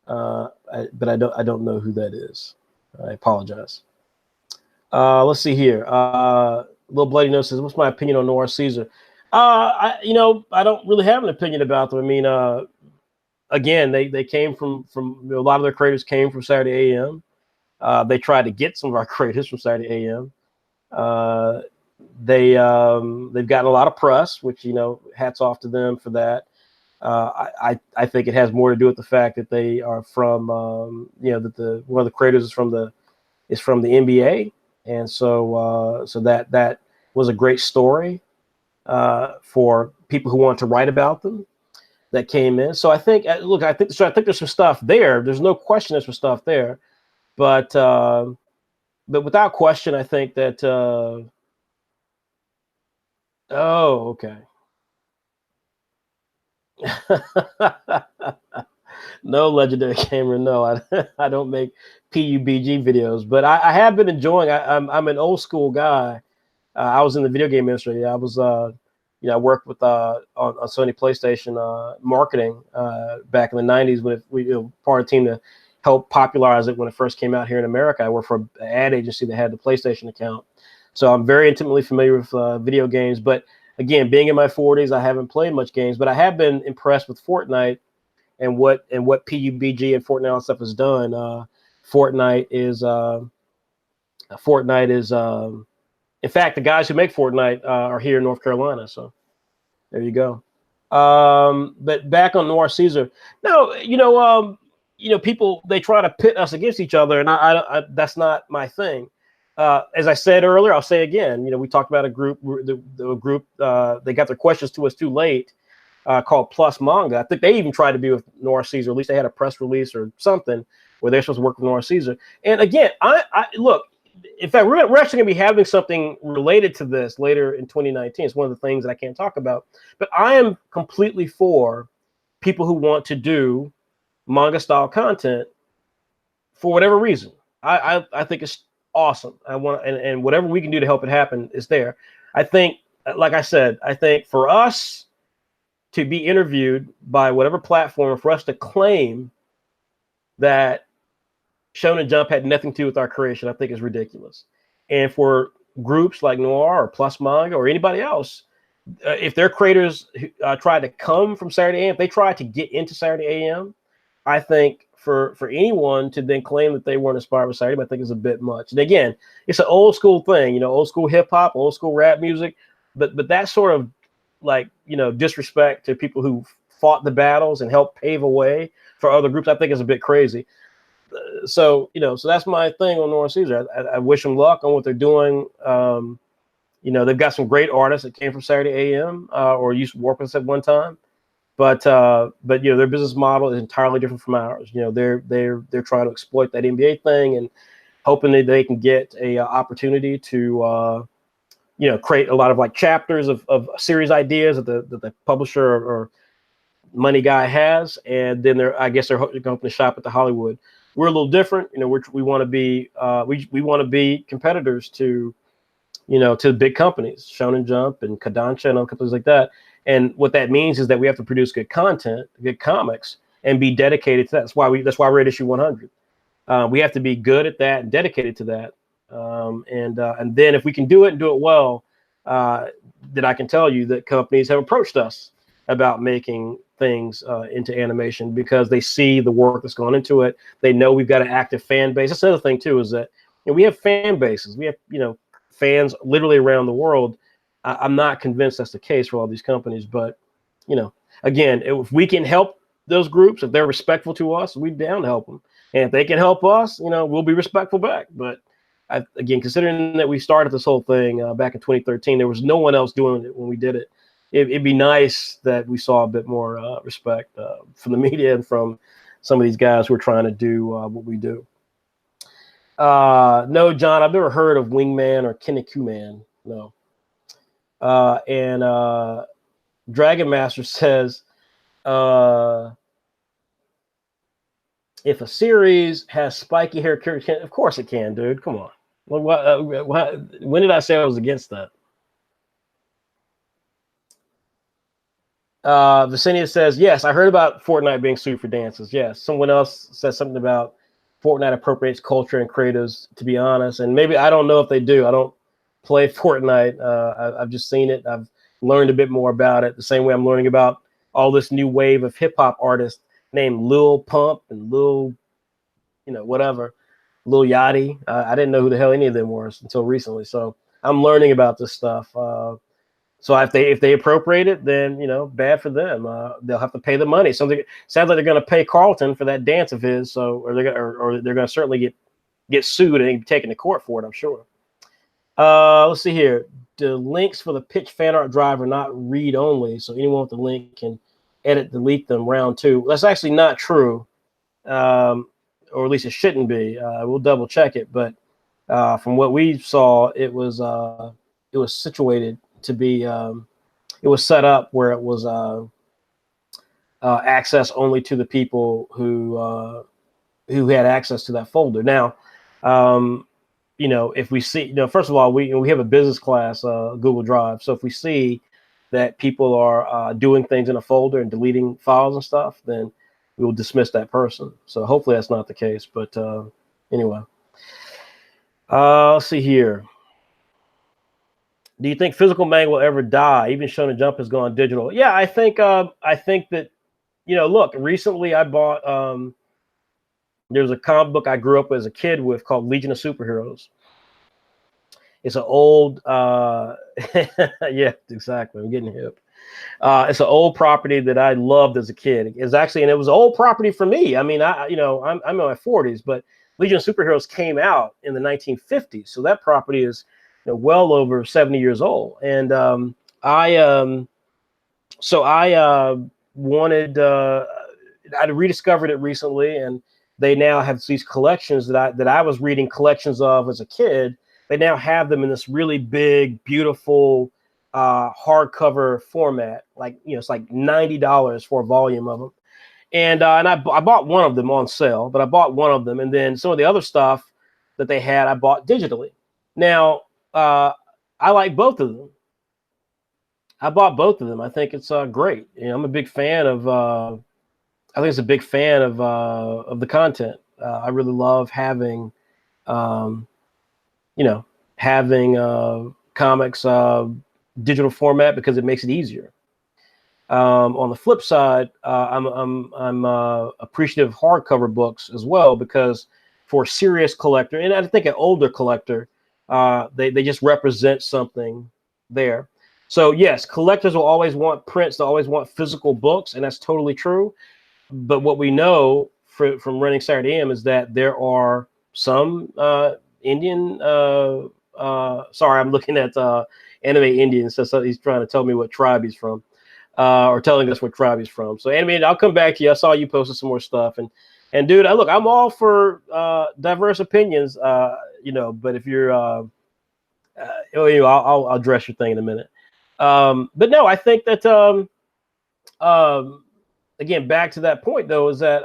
Speaker 1: but I don't know who that is. I apologize. Let's see here. Little Bloody Nose says, "What's my opinion on Noir Caesar?" I don't really have an opinion about them. I mean, again, they came from a lot of their creators came from Saturday AM. They tried to get some of our creators from Saturday AM. They've gotten a lot of press, which, hats off to them for that. I think it has more to do with the fact that they are from, that one of the creators is from the NBA, and so that was a great story for people who want to write about them that came in. So I think there's some stuff there. There's no question there's some stuff there. But without question, I think that. Okay. No, legendary gamer. No, I don't make PUBG videos, but I have been enjoying. I'm an old school guy. I was in the video game industry. I was I worked with on Sony PlayStation marketing back in the '90s when we part of the team to help popularize it when it first came out here in America. I worked for an ad agency that had the PlayStation account. So I'm very intimately familiar with video games. But again, being in my 40s, I haven't played much games, but I have been impressed with Fortnite and what PUBG and Fortnite and stuff has done. Fortnite is in fact, the guys who make Fortnite are here in North Carolina. So there you go. But back on Noir Caesar. No, people, they try to pit us against each other, and I that's not my thing. As I said earlier, I'll say again. We talked about a group. The group they got their questions to us too late, called Plus Manga. I think they even tried to be with Noir Caesar. At least they had a press release or something where they're supposed to work with Noir Caesar. And again, I look. In fact, we're actually going to be having something related to this later in 2019. It's one of the things that I can't talk about. But I am completely for people who want to do manga style content for whatever reason. I think it's awesome. I want and whatever we can do to help it happen is there. I think, like I said, I think for us to be interviewed by whatever platform, for us to claim that Shonen Jump had nothing to do with our creation, I think is ridiculous. And for groups like Noir or Plus Manga or anybody else, if their creators try to come from Saturday AM, if they try to get into Saturday AM, I think for anyone to then claim that they weren't inspired by Saturday, I think is a bit much. And again, it's an old school thing, old school hip hop, old school rap music, but that sort of disrespect to people who fought the battles and helped pave a way for other groups, I think is a bit crazy. So that's my thing on Noir Caesar. I wish them luck on what they're doing. They've got some great artists that came from Saturday AM or used to work with us at one time. But their business model is entirely different from ours. They're trying to exploit that NBA thing and hoping that they can get a opportunity to create a lot of like chapters of series ideas that the publisher or money guy has, and then I guess they're hoping to shop at the Hollywood. We're a little different. We want to be we want to be competitors to the big companies, Shonen Jump and Kodansha and other companies like that. And what that means is that we have to produce good content, good comics, and be dedicated to that. That's why we're at issue 100. We have to be good at that and dedicated to that. And then if we can do it and do it well, then I can tell you that companies have approached us about making things into animation because they see the work that's gone into it. They know we've got an active fan base. That's another thing too, is that we have fan bases. We have fans literally around the world. I'm not convinced that's the case for all these companies, but again, if we can help those groups, if they're respectful to us, we're down to help them. And if they can help us, we'll be respectful back. But again, considering that we started this whole thing back in 2013, there was no one else doing it when we did it. It'd be nice that we saw a bit more respect from the media and from some of these guys who are trying to do what we do. No, John, I've never heard of Wingman or Kinnikuman. No. And Dragon Master says, if a series has spiky hair, of course it can, dude. Come on. When did I say I was against that? Vicenia says, yes, I heard about Fortnite being sued for dances. Yes. Someone else says something about Fortnite appropriates culture and creatives, to be honest. And maybe, I don't know if they do. I don't play Fortnite. I've just seen it. I've learned a bit more about it, the same way I'm learning about all this new wave of hip hop artists named Lil Pump and Lil, whatever, Lil Yachty. I didn't know who the hell any of them were until recently. So I'm learning about this stuff. So if they appropriate it, then bad for them. They'll have to pay the money. Something sounds like they're going to pay Carlton for that dance of his. So or they're going to certainly get sued and taken to court for it, I'm sure. Let's see here. The links for the pitch fan art drive are not read only, so anyone with the link can edit, delete them. Round 2. That's actually not true, or at least it shouldn't be. We'll double check it, but from what we saw, it was situated to be. It was set up where it was access only to the people who had access to that folder. Now, if we see, first of all, we have a business class Google Drive. So if we see that people are doing things in a folder and deleting files and stuff, then we will dismiss that person. So hopefully that's not the case. But anyway, let's see here. Do you think physical manga will ever die? Even Shonen Jump has gone digital. Yeah, I think that, look, recently I bought. There's a comic book I grew up as a kid with called Legion of Superheroes. It's an old, yeah, exactly. I'm getting hip. It's an old property that I loved as a kid. It's actually, and it was an old property for me. I mean, I'm in my 40s, but Legion of Superheroes came out in the 1950s, so that property is well over 70 years old. And I wanted, I rediscovered it recently, and they now have these collections that I was reading collections of as a kid. They now have them in this really big, beautiful hardcover format. Like, it's like $90 for a volume of them. And I bought one of them on sale, but I bought one of them. And then some of the other stuff that they had, I bought digitally. Now, I like both of them. I bought both of them. I think it's great. I'm a big fan of, I think it's a big fan of the content. I really love having, having comics digital format because it makes it easier. On the flip side, I'm appreciative of hardcover books as well, because for a serious collector, and I think an older collector, they just represent something there. So yes, collectors will always want prints. They'll always want physical books, and that's totally true. But what we know from running Saturday AM is that there are some Indian. Sorry, I'm looking at Anime Indian. So he's trying to tell me what tribe he's from. or telling us what tribe he's from. So, Animated, I'll come back to you. I saw you posted some more stuff, and dude, look, I'm all for diverse opinions, but if you're, I'll address your thing in a minute. But no, I think that again, back to that point though, is that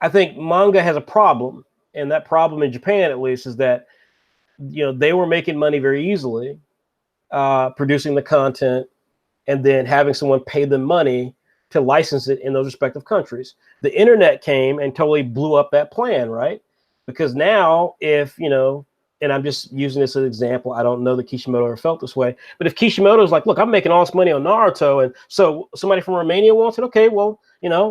Speaker 1: I think manga has a problem, and that problem in Japan at least is that they were making money very easily, producing the content, and then having someone pay them money to license it in those respective countries. The internet came and totally blew up that plan, right? Because now, if and I'm just using this as an example, I don't know that Kishimoto ever felt this way, but if Kishimoto's like, look, I'm making all this money on Naruto, and so somebody from Romania wants it, okay, well,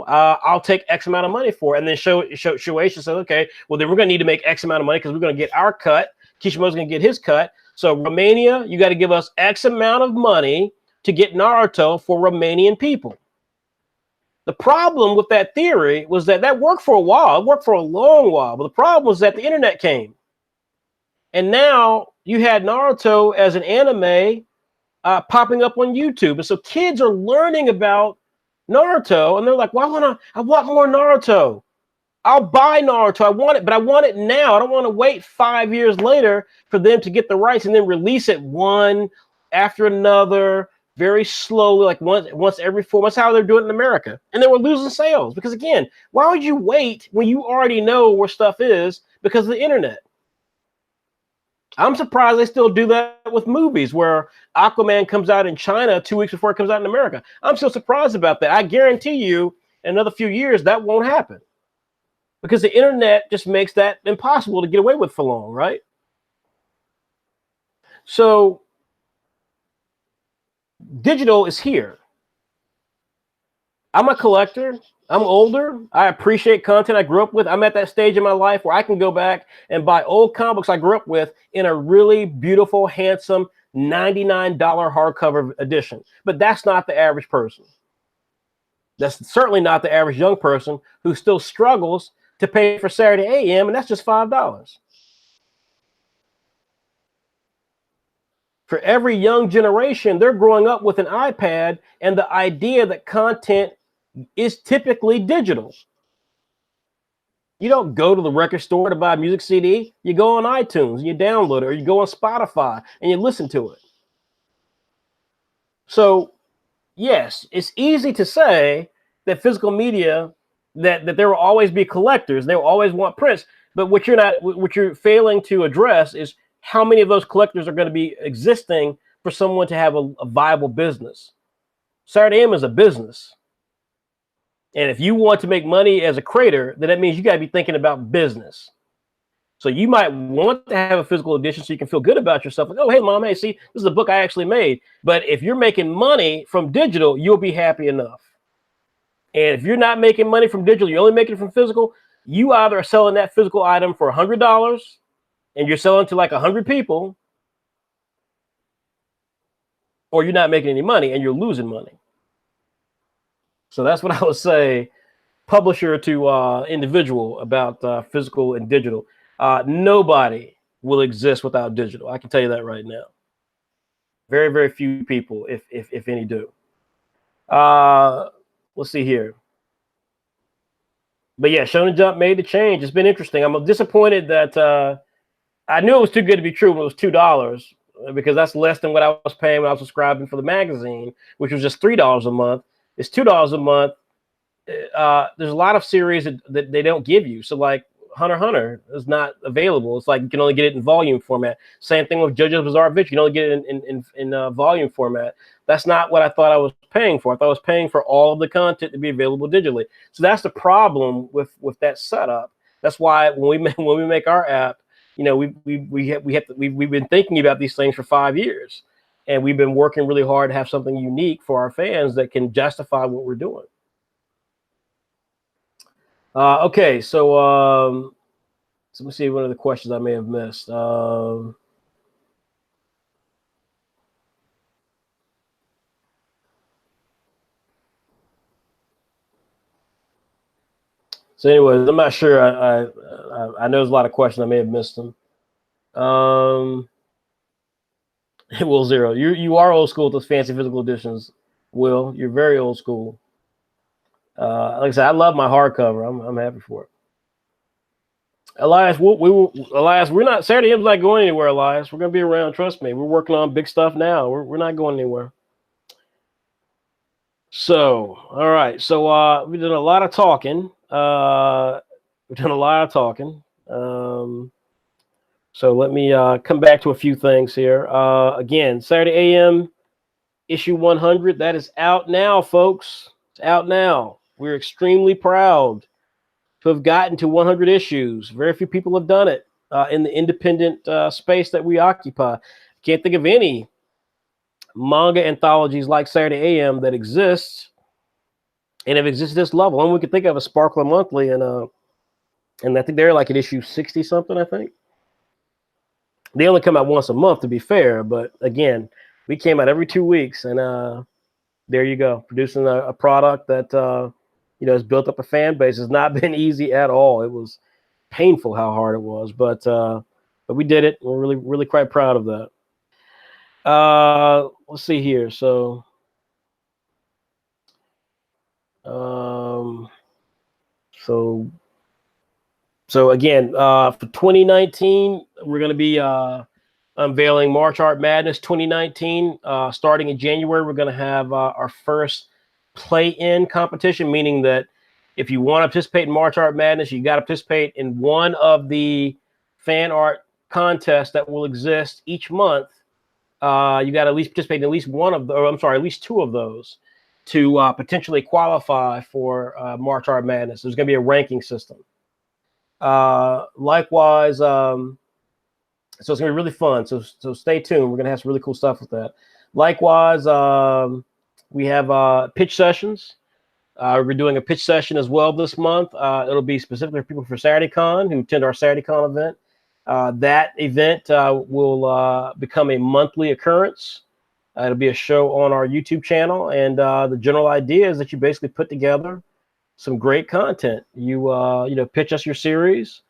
Speaker 1: I'll take X amount of money for it, and then Shueisha says, okay, well, then we're going to need to make X amount of money because we're going to get our cut. Kishimoto's going to get his cut. So Romania, you got to give us X amount of money to get Naruto for Romanian people. The problem with that theory was that worked for a while. It worked for a long while. But the problem was that the internet came. And now you had Naruto as an anime popping up on YouTube. And so kids are learning about Naruto. And they're like, well, I want more Naruto. I'll buy Naruto. I want it, but I want it now. I don't want to wait 5 years later for them to get the rights and then release it one after another, very slowly, like once every 4 months. How they're doing it in America, and they were losing sales because, again, why would you wait when you already know where stuff is because of the internet? I'm surprised they still do that with movies, where Aquaman comes out in China 2 weeks before it comes out in America. I'm so surprised about that. I guarantee you, in another few years, that won't happen because the internet just makes that impossible to get away with for long, right? So digital is here. I'm a collector. I'm older. I appreciate content I grew up with. I'm at that stage in my life where I can go back and buy old comic books I grew up with in a really beautiful, handsome $99 hardcover edition. But that's not the average person. That's certainly not the average young person who still struggles to pay for Saturday AM, and that's just $5. For every young generation, they're growing up with an iPad and the idea that content is typically digital. You don't go to the record store to buy a music CD. You go on iTunes and you download it, or you go on Spotify and you listen to it. So, yes, it's easy to say that physical media, that there will always be collectors. They will always want prints. But what you're failing to address is how many of those collectors are going to be existing for someone to have a viable business. Saturday AM is a business. And if you want to make money as a creator, then that means you got to be thinking about business. So you might want to have a physical edition so you can feel good about yourself. Like, oh, hey, mom, hey, see, this is a book I actually made. But if you're making money from digital, you'll be happy enough. And if you're not making money from digital, you're only making it from physical, you either are selling that physical item for $100 and you're selling to like 100 people, or you're not making any money and you're losing money. So that's what I would say, publisher to individual, about physical and digital. Nobody will exist without digital. I can tell you that right now. Very, very few people, if any, do. Let's see here. But yeah, Shonen Jump made the change. It's been interesting. I'm disappointed that I knew it was too good to be true when it was $2, because that's less than what I was paying when I was subscribing for the magazine, which was just $3 a month. It's $2 a month. There's a lot of series that they don't give you. So like Hunter x Hunter is not available. It's like you can only get it in volume format. Same thing with JoJo's Bizarre Adventure. You can only get it in volume format. That's not what I thought I was paying for. I thought I was paying for all of the content to be available digitally. So that's the problem with that setup. That's why when we make our app, we've been thinking about these things for 5 years, and we've been working really hard to have something unique for our fans that can justify what we're doing. Okay, so let me see one of the questions I may have missed. So anyways, I'm not sure. I know there's a lot of questions. I may have missed them. Will Zero. You are old school with those fancy physical editions. Will, you're very old school. Like I said, I love my hardcover. I'm happy for it. Elias, Elias, we're not Saturday M's not going anywhere. Elias, we're gonna be around. Trust me. We're working on big stuff now. We're not going anywhere. So, all right. So we've done a lot of talking. We've done a lot of talking. So let me come back to a few things here. Again, Saturday AM issue 100. That is out now, folks. It's out now. We're extremely proud to have gotten to 100 issues. Very few people have done it in the independent space that we occupy. Can't think of any manga anthologies like Saturday AM that exists and have existed this level. And we could think of a Sparkler Monthly, and I think they're like at issue 60 something. I think they only come out once a month, to be fair. But again, we came out every 2 weeks, and there you go, producing a product that has built up a fan base. It's not been easy at all. It was painful how hard it was, but we did it. We're really, really quite proud of that. Let's see here. So, so again, for 2019, we're going to be unveiling March Art Madness 2019. Starting in January, we're going to have our first play-in competition, meaning that if you want to participate in March Art Madness, you got to participate in one of the fan art contests that will exist each month. You got to at least participate in at least one of at least two of those to potentially qualify for March Art Madness. There's going to be a ranking system. Likewise, so it's going to be really fun. So stay tuned. We're going to have some really cool stuff with that. Likewise, we have pitch sessions. We're doing a pitch session as well this month. It'll be specifically for people for SaturdayCon who attend our SaturdayCon event. That event will become a monthly occurrence. It'll be a show on our YouTube channel, and the general idea is that you basically put together some great content. You pitch us your series,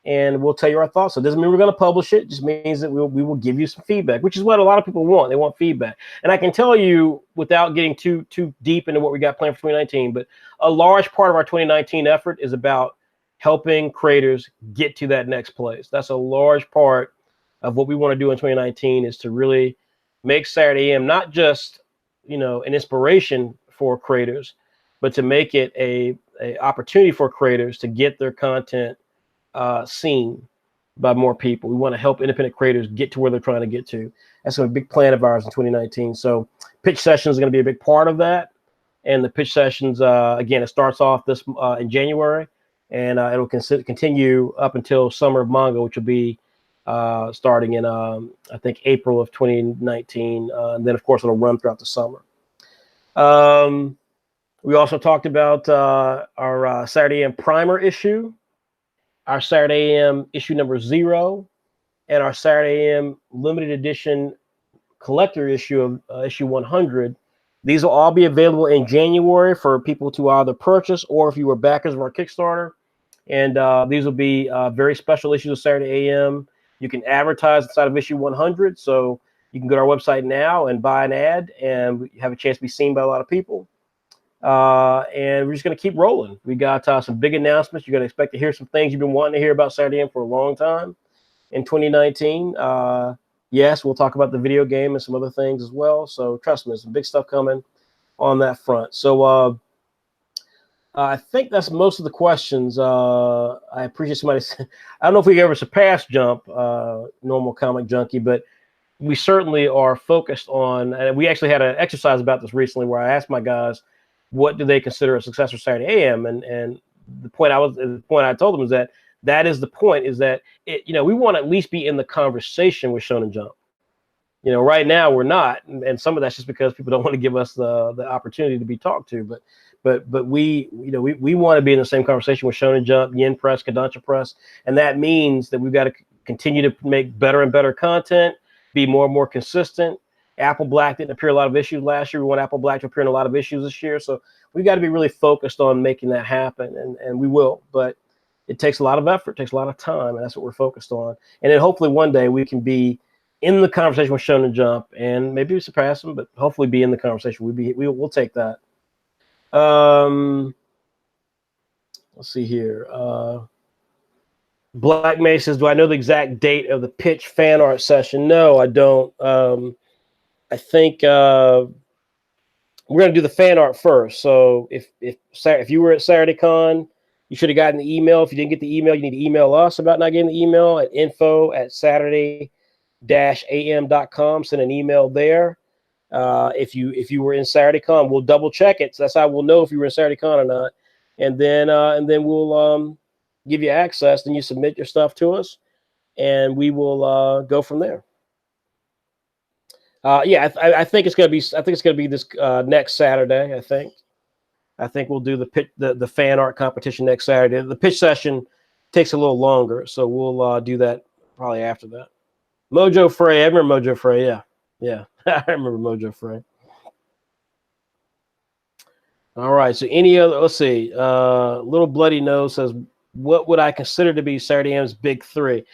Speaker 1: and we'll tell you our thoughts. So it doesn't mean we're going to publish it. It just means that we will give you some feedback, which is what a lot of people want. They want feedback. And I can tell you, without getting too deep into what we got planned for 2019, but a large part of our 2019 effort is about helping creators get to that next place. That's a large part of what we want to do in 2019, is to really make Saturday AM not just an inspiration for creators, but to make it a opportunity for creators to get their content seen by more people. We want to help independent creators get to where they're trying to get to. That's a big plan of ours in 2019. So pitch sessions is going to be a big part of that. And the pitch sessions, again, it starts off this in January, and it'll continue up until Summer of Manga, which will be starting in, I think, April of 2019. And then, of course, it'll run throughout the summer. We also talked about our Saturday AM Primer issue, our Saturday AM issue number 0, and our Saturday AM limited edition collector issue of issue 100. These will all be available in January for people to either purchase, or if you were backers of our Kickstarter. And these will be very special issues of Saturday AM. You can advertise inside of issue 100. So you can go to our website now and buy an ad, and have a chance to be seen by a lot of people. And we're just going to keep rolling. We got some big announcements. You're going to expect to hear some things you've been wanting to hear about Saturday AM for a long time in 2019. Yes, we'll talk about the video game and some other things as well. So trust me, there's some big stuff coming on that front. So I think that's most of the questions. I appreciate somebody. I don't know if we ever surpassed Jump, Normal Comic Junkie, but we certainly are focused on, and we actually had an exercise about this recently where I asked my guys, what do they consider a success for Saturday AM? And the point I told them is that is the point, is that we want to at least be in the conversation with Shonen Jump. Right now we're not, and some of that's just because people don't want to give us the opportunity to be talked to. But we want to be in the same conversation with Shonen Jump, Yen Press, Kodansha Press, and that means that we've got to continue to make better and better content, be more and more consistent. Apple Black didn't appear in a lot of issues last year. We want Apple Black to appear in a lot of issues this year. So we've got to be really focused on making that happen, and we will. But it takes a lot of effort, takes a lot of time, and that's what we're focused on. And then hopefully one day we can be in the conversation with Shonen Jump, and maybe we surpass them, but hopefully be in the conversation. We'll take that. Let's see here. Black May says, "Do I know the exact date of the pitch fan art session?" No, I don't. I think we're gonna do the fan art first. So if you were at Saturday Con, you should have gotten the email. If you didn't get the email, you need to email us about not getting the email at info@saturday-am.com. Send an email there. If you were in Saturday Con, we'll double check it. So that's how we'll know if you were in Saturday Con or not. And then we'll give you access. Then you submit your stuff to us, and we will go from there. Yeah, I think it's gonna be. I think it's gonna be this next Saturday. I think we'll do the fan art competition next Saturday. The pitch session takes a little longer, so we'll do that probably after that. Mojo Frey, I remember Mojo Frey. Yeah, I remember Mojo Frey. All right. So any other? Let's see. Little Bloody Nose says, "What would I consider to be Saturday M's big three?"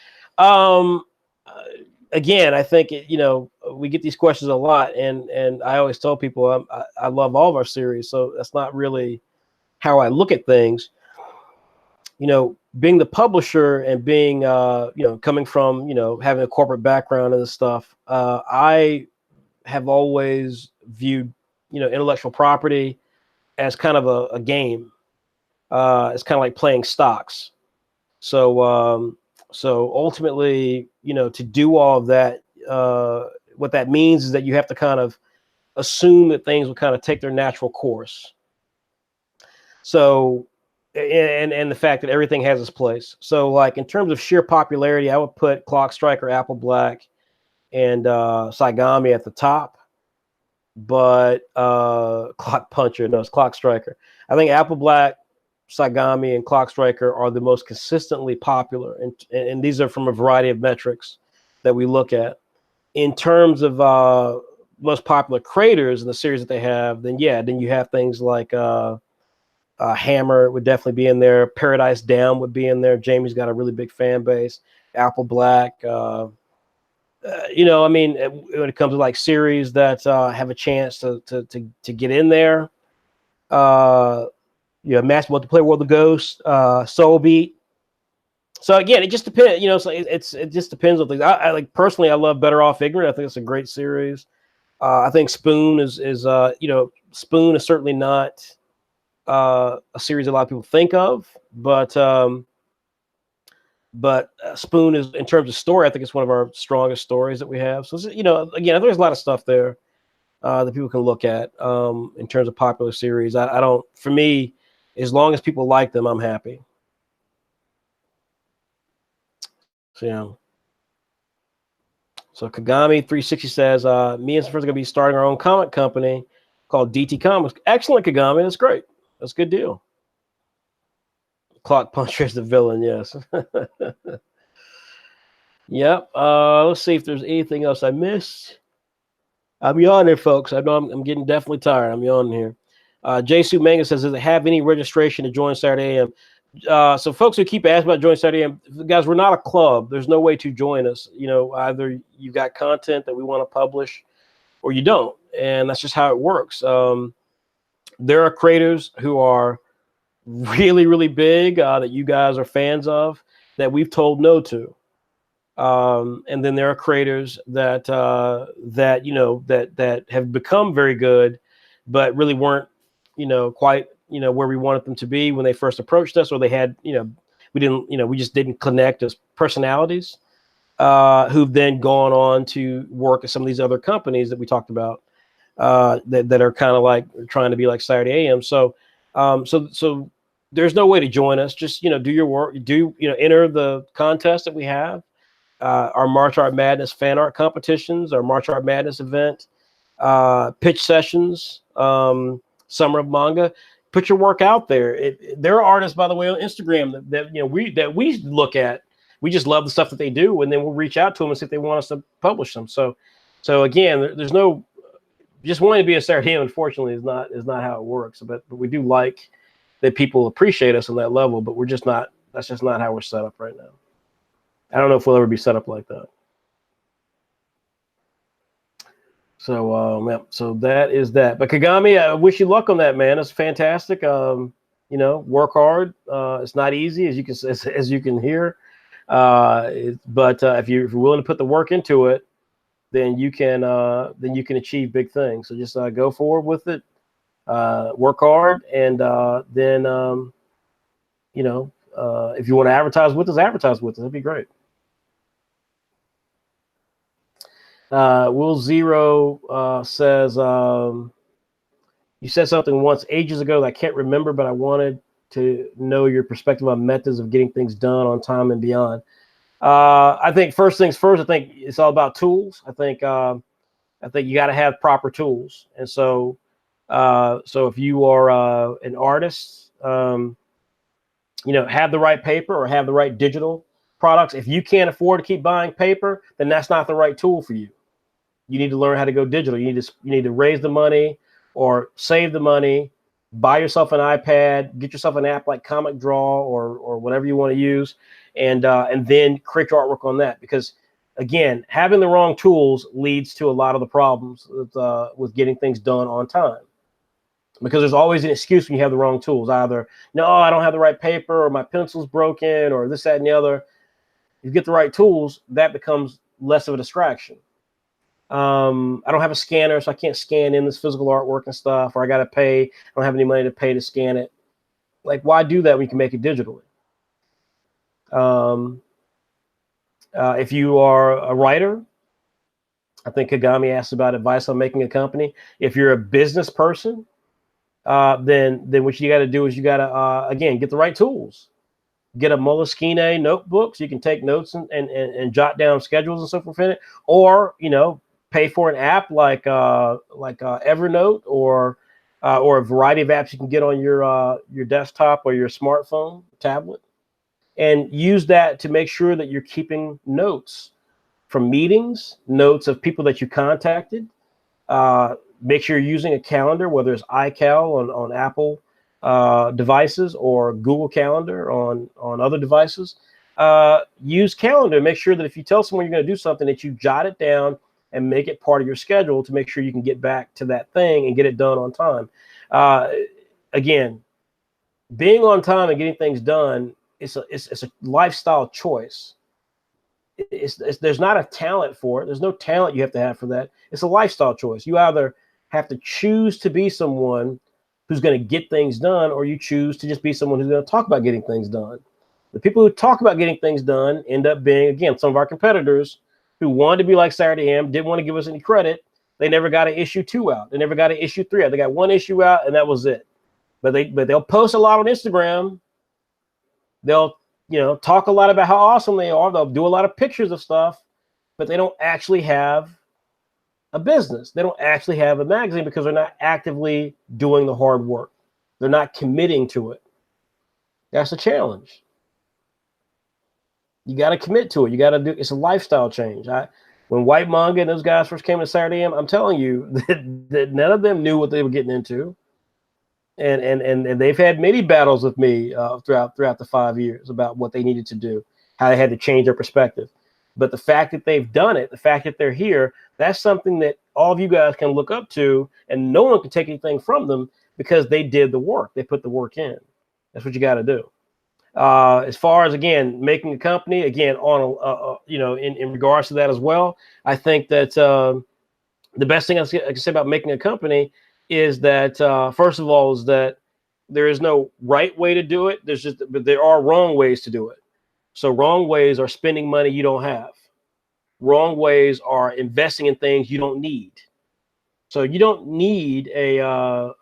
Speaker 1: Again, I think we get these questions a lot, and I always tell people I love all of our series, so that's not really how I look at things. Being the publisher and being coming from having a corporate background and this stuff, I have always viewed intellectual property as kind of a game. It's kind of like playing stocks. So ultimately, to do all of that, what that means is that you have to kind of assume that things will kind of take their natural course. So, and the fact that everything has its place. So, like in terms of sheer popularity, I would put Clock Striker, Apple Black, and Saigami at the top. But Clock Puncher, no, it's Clock Striker. I think Apple Black, Saigami, and Clock Striker are the most consistently popular, and these are from a variety of metrics that we look at. In terms of most popular creators in the series that they have, then you have things like Hammer would definitely be in there. Paradise Down would be in there. Jamie's got a really big fan base. Apple Black. When it comes to like series that have a chance to get in there, Mass Multiplayer World of Ghosts, Soul Beat. So again, it just depends. So it just depends on things. I like personally, I love Better Off Ignorant. I think it's a great series. I think Spoon is Spoon is certainly not a series a lot of people think of, but Spoon is, in terms of story, I think it's one of our strongest stories that we have. So again, there's a lot of stuff there that people can look at in terms of popular series. I don't. For me, as long as people like them, I'm happy. So So Kagami 360 says, me and some friends are going to be starting our own comic company called DT Comics. Excellent, Kagami. That's great. That's a good deal. Clock Puncher is the villain, yes. Yep. Let's see if there's anything else I missed. I'm yawning, folks. I know I'm getting definitely tired. I'm yawning here. J-Su Manga says, does it have any registration to join Saturday AM? So folks who keep asking about join Saturday AM, guys, we're not a club. There's no way to join us. Either you've got content that we want to publish or you don't. And that's just how it works. There are creators who are really, really big that you guys are fans of that we've told no to. And then there are creators that have become very good, but really weren't, quite, where we wanted them to be when they first approached us, or they had, we just didn't connect as personalities, who've then gone on to work at some of these other companies that we talked about, that are kind of like trying to be like Saturday AM. So there's no way to join us. Just, do your work, enter the contest that we have. Our March Art Madness fan art competitions, our March Art Madness event, pitch sessions, Summer of Manga. Put your work out there. There are artists, by the way, on Instagram that we look at. We just love the stuff that they do, and then we'll reach out to them and see if they want us to publish them. So again, there's no just wanting to be a Saturday, unfortunately, is not how it works. But we do like that people appreciate us on that level, but we're just not. That's just not how we're set up right now. I don't know if we'll ever be set up like that. Yeah, so that is that. But Kagami, I wish you luck on that, man. It's fantastic. Work hard. It's not easy, as you can hear. But if you're willing to put the work into it, then you can achieve big things. So just go forward with it. Work hard, and then if you want to advertise with us, That'd be great. Will Zero says, you said something once ages ago that I can't remember, but I wanted to know your perspective on methods of getting things done on time and beyond. I think first things first. I think it's all about tools. I think you got to have proper tools, and so if you are an artist, have the right paper or have the right digital products. If you can't afford to keep buying paper, then that's not the right tool for you. You need to learn how to go digital. You need to raise the money or save the money, buy yourself an iPad, get yourself an app like Comic Draw or whatever you want to use, and then create your artwork on that. Because again, having the wrong tools leads to a lot of the problems with getting things done on time. Because there's always an excuse when you have the wrong tools. Either, no, I don't have the right paper, or my pencil's broken, or this, that, and the other. If you get the right tools, that becomes less of a distraction. I don't have a scanner, so I can't scan in this physical artwork and stuff, or I got to pay. I don't have any money to pay to scan it. Like, why do that when you can make it digitally? If you are a writer, I think Kagami asked about advice on making a company. If you're a business person, then what you got to do is you got to, again, get the right tools. Get a Moleskine notebook so you can take notes and jot down schedules and so forth in it, or pay for an app like Evernote or a variety of apps you can get on your desktop or your smartphone, tablet, and use that to make sure that you're keeping notes from meetings, notes of people that you contacted. Make sure you're using a calendar, whether it's iCal on Apple devices or Google Calendar on other devices. Use Calendar. Make sure that if you tell someone you're going to do something, that you jot it down and make it part of your schedule to make sure you can get back to that thing and get it done on time. Again, being on time and getting things done, it's a lifestyle choice. There's not a talent for it. There's no talent you have to have for that. It's a lifestyle choice. You either have to choose to be someone who's going to get things done, or you choose to just be someone who's going to talk about getting things done. The people who talk about getting things done end up being, again, some of our competitors who wanted to be like Saturday AM, didn't want to give us any credit. They never got an issue 2 out. They never got an issue 3 out. They got 1 issue out, and that was it. But they'll post a lot on Instagram. They'll talk a lot about how awesome they are. They'll do a lot of pictures of stuff, but they don't actually have a business. They don't actually have a magazine because they're not actively doing the hard work. They're not committing to it. That's a challenge. You got to commit to it. You got to do. It's a lifestyle change. When White Manga and those guys first came to Saturday AM, I'm telling you that none of them knew what they were getting into, and they've had many battles with me throughout the 5 years about what they needed to do, how they had to change their perspective. But the fact that they've done it, the fact that they're here, that's something that all of you guys can look up to, and no one can take anything from them because they did the work. They put the work in. That's what you got to do. As far as, again, making a company, again, on in regards to that as well, I think that the best thing I can say about making a company is that first of all is that there is no right way to do it. But there are wrong ways to do it. So wrong ways are spending money you don't have. Wrong ways are investing in things you don't need. So you don't need a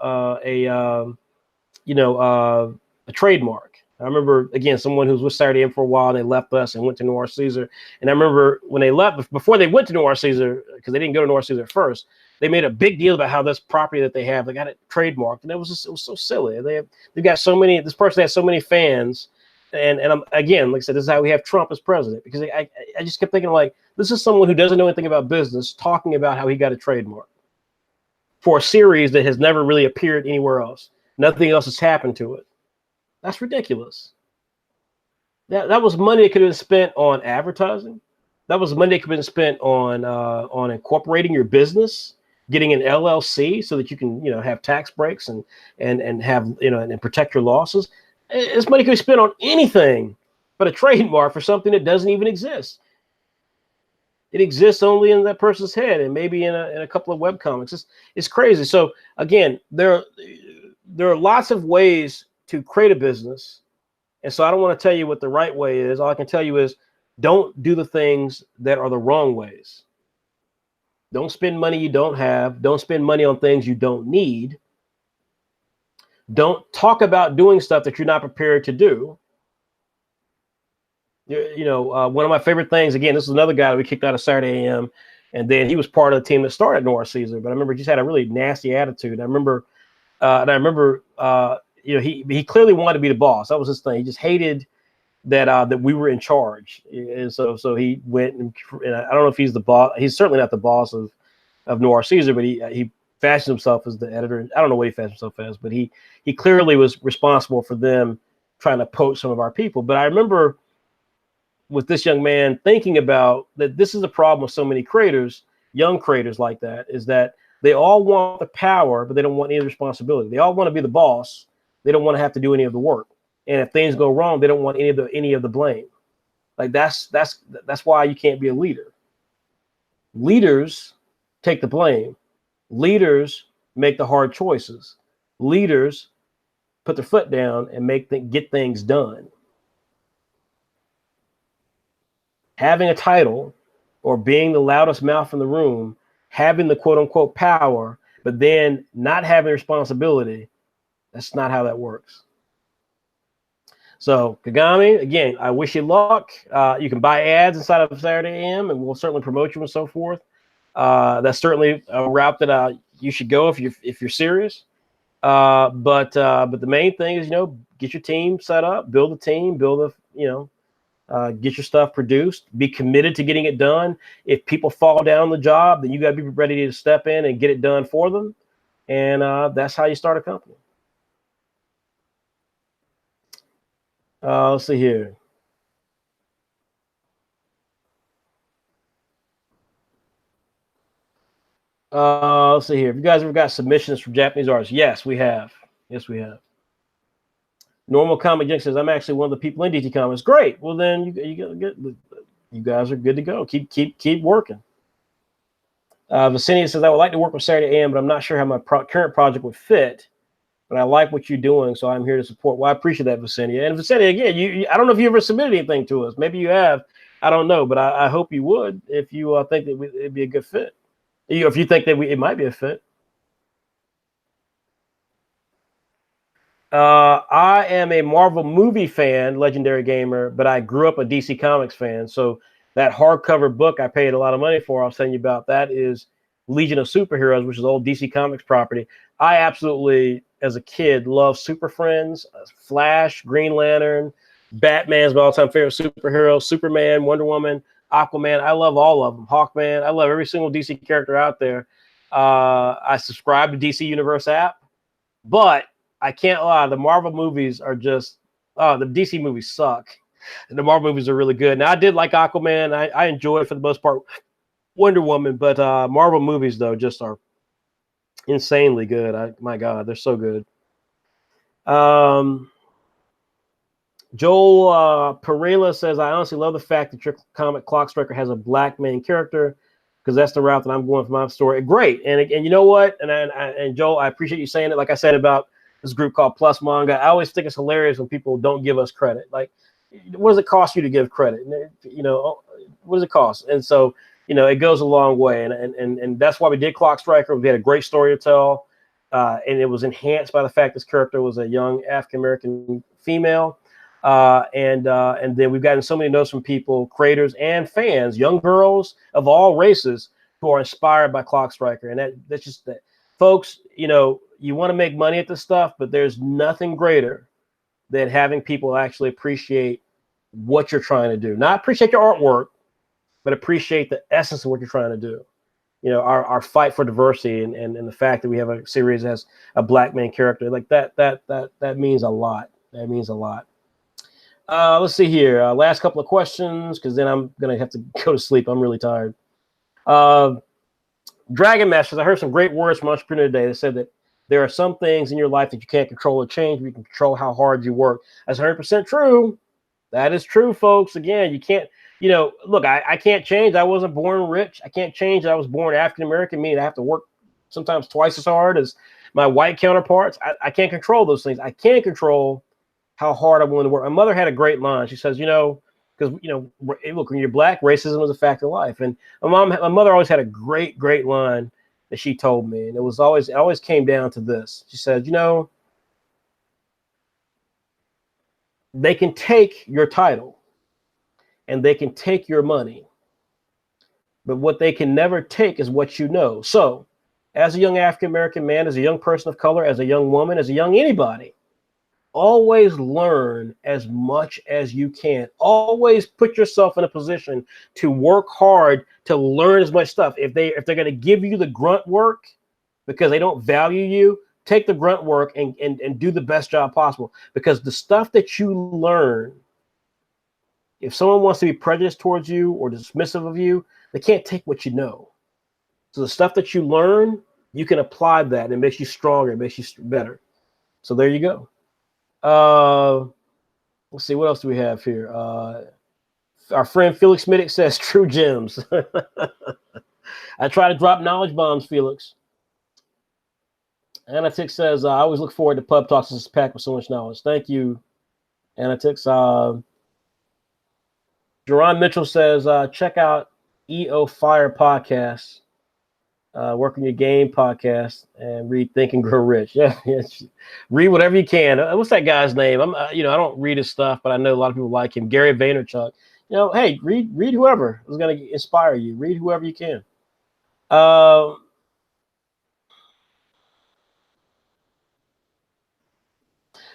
Speaker 1: trademark. I remember, again, someone who was with Saturday AM for a while, and they left us and went to Noir Caesar. And I remember when they left, before they went to Noir Caesar, because they didn't go to Noir Caesar first, they made a big deal about how this property that they have, they got it trademarked, and it was so silly. They've got so many. This person has so many fans, and I'm, again, like I said, this is how we have Trump as president, because I just kept thinking, like, this is someone who doesn't know anything about business talking about how he got a trademark for a series that has never really appeared anywhere else. Nothing else has happened to it. That's ridiculous. That was money that could have been spent on advertising. That was money that could have been spent on incorporating your business getting an LLC so that you can, have tax breaks and have, and protect your losses. This money could be spent on anything but a trademark for something that doesn't even exist. It exists only in that person's head and maybe in a couple of webcomics. It's crazy. So again, there are lots of ways to create a business. And so I don't want to tell you what the right way is. All I can tell you is don't do the things that are the wrong ways. Don't spend money you don't have. Don't spend money on things you don't need. Don't talk about doing stuff that you're not prepared to do. One of my favorite things, again, this is another guy that we kicked out of Saturday AM, and then he was part of the team that started Noir Caesar. But I remember he just had a really nasty attitude. I remember, he clearly wanted to be the boss. That was his thing. He just hated that we were in charge, and so he went and I don't know if he's the boss. He's certainly not the boss of Noir Caesar, but he fashioned himself as the editor. I don't know what he fashioned himself as, but he clearly was responsible for them trying to poach some of our people. But I remember with this young man thinking about that this is the problem with so many creators, young creators like that, is that they all want the power, but they don't want any responsibility. They all want to be the boss. They don't want to have to do any of the work. And if things go wrong, they don't want any of the blame. Like that's why you can't be a leader. Leaders take the blame. Leaders make the hard choices. Leaders put their foot down and get things done. Having a title or being the loudest mouth in the room, having the quote unquote power, but then not having responsibility, that's not how that works. So Kagami, again, I wish you luck. You can buy ads inside of Saturday AM, and we'll certainly promote you and so forth. That's certainly a route that you should go if you're serious. But the main thing is, get your team set up, build a team, get your stuff produced, be committed to getting it done. If people fall down the job, then you got to be ready to step in and get it done for them. And that's how you start a company. Let's see here. Let's see here. Have you guys ever got submissions from Japanese artists? Yes, we have. Yes, we have. Normal Comic Junk says, I'm actually one of the people in DT Comics. Great. Well, then you guys are good to go. Keep working. Vicenia says, I would like to work with Saturday AM, but I'm not sure how my current project would fit. But I like what you're doing, so I'm here to support. Well, I appreciate that, Vicenia. And Vicenia, again, I don't know if you ever submitted anything to us. Maybe you have. I don't know, but I hope you would if you think that it'd be a good fit. If you think that it might be a fit. I am a Marvel movie fan, Legendary Gamer, but I grew up a DC Comics fan. So that hardcover book I paid a lot of money for, I was telling you about, that is Legion of Superheroes, which is old DC Comics property. I absolutely, as a kid, loved Super Friends, Flash, Green Lantern, Batman's my all-time favorite superhero, Superman, Wonder Woman, Aquaman. I love all of them. Hawkman. I love every single DC character out there. I subscribe to DC Universe app, but I can't lie. The Marvel movies are just, the DC movies suck. And the Marvel movies are really good. Now, I did like Aquaman. I enjoyed, for the most part, Wonder Woman, but Marvel movies, though, just are insanely good. My God, they're so good. Joel Pereira says, I honestly love the fact that your comic Clock Striker has a black main character, because that's the route that I'm going for my story. Great. And you know what? And Joel, I appreciate you saying it. Like I said about this group called Plus Manga, I always think it's hilarious when people don't give us credit. Like, what does it cost you to give credit? What does it cost? And so, it goes a long way. And that's why we did Clock Striker. We had a great story to tell. And it was enhanced by the fact this character was a young African-American female. And then we've gotten so many notes from people, creators and fans, young girls of all races, who are inspired by Clock Striker. And that's just that. Folks, you want to make money at this stuff, but there's nothing greater than having people actually appreciate what you're trying to do. Not appreciate your artwork, but appreciate the essence of what you're trying to do. Our fight for diversity and the fact that we have a series that has a black main character, like that means a lot. That means a lot. Let's see here. Last couple of questions, because then I'm going to have to go to sleep. I'm really tired. Dragon Masters, I heard some great words from Entrepreneur today that said that there are some things in your life that you can't control or change, but you can control how hard you work. That's 100% true. That is true, folks. Again, you can't, look, I can't change. I wasn't born rich. I can't change. I was born African-American, meaning I have to work sometimes twice as hard as my white counterparts. I can't control those things. I can control how hard I'm willing to work. My mother had a great line. She says, because, look, when you're black, racism is a fact of life. And my mother always had a great, great line that she told me. And it always came down to this. She said, they can take your title and they can take your money, but what they can never take is what you know. So as a young African-American man, as a young person of color, as a young woman, as a young anybody, always learn as much as you can. Always put yourself in a position to work hard to learn as much stuff. If they're going to give you the grunt work because they don't value you, take the grunt work and do the best job possible. Because the stuff that you learn, if someone wants to be prejudiced towards you or dismissive of you, they can't take what you know. So the stuff that you learn, you can apply that, and it makes you stronger, it makes you better. So there you go. Let's see, what else do we have here? Our friend Felix Middick says true gems. I try to drop knowledge bombs, Felix. Anatix says, I always look forward to Pub Talks. This is packed with so much knowledge. Thank you, Anatix. Jerron Mitchell says, check out EO Fire podcast, Working Your Game podcast, and read Think and Grow Rich. Yeah, read whatever you can. What's that guy's name? I don't read his stuff, but I know a lot of people like him. Gary Vaynerchuk. Hey, read whoever is going to inspire you. Read whoever you can.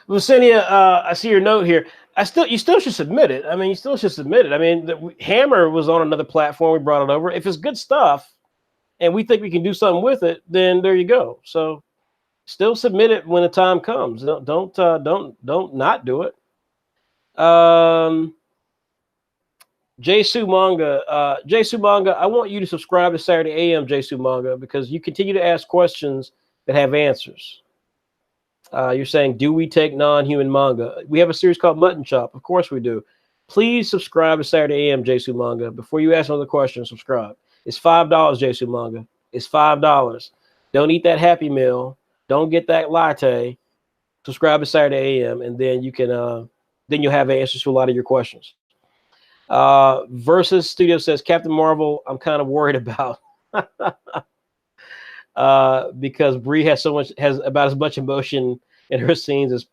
Speaker 1: Lucinia, I see your note here. You still should submit it. I mean, you still should submit it. I mean, Hammer was on another platform. We brought it over. If it's good stuff and we think we can do something with it, then there you go. So still submit it when the time comes. Don't not do it. Jesu Manga, I want you to subscribe to Saturday AM, Jesu Manga, because you continue to ask questions that have answers. You're saying, do we take non-human manga? We have a series called Mutton Chop. Of course we do. Please subscribe to Saturday AM, Jesu Manga. Before you ask another question, subscribe. It's $5, Jesu Manga. It's $5. Don't eat that Happy Meal. Don't get that latte. Subscribe to Saturday AM, and then you can then you'll have answers to a lot of your questions. Versus Studio says, Captain Marvel, I'm kind of worried about. Because Brie has about as much emotion in her scenes as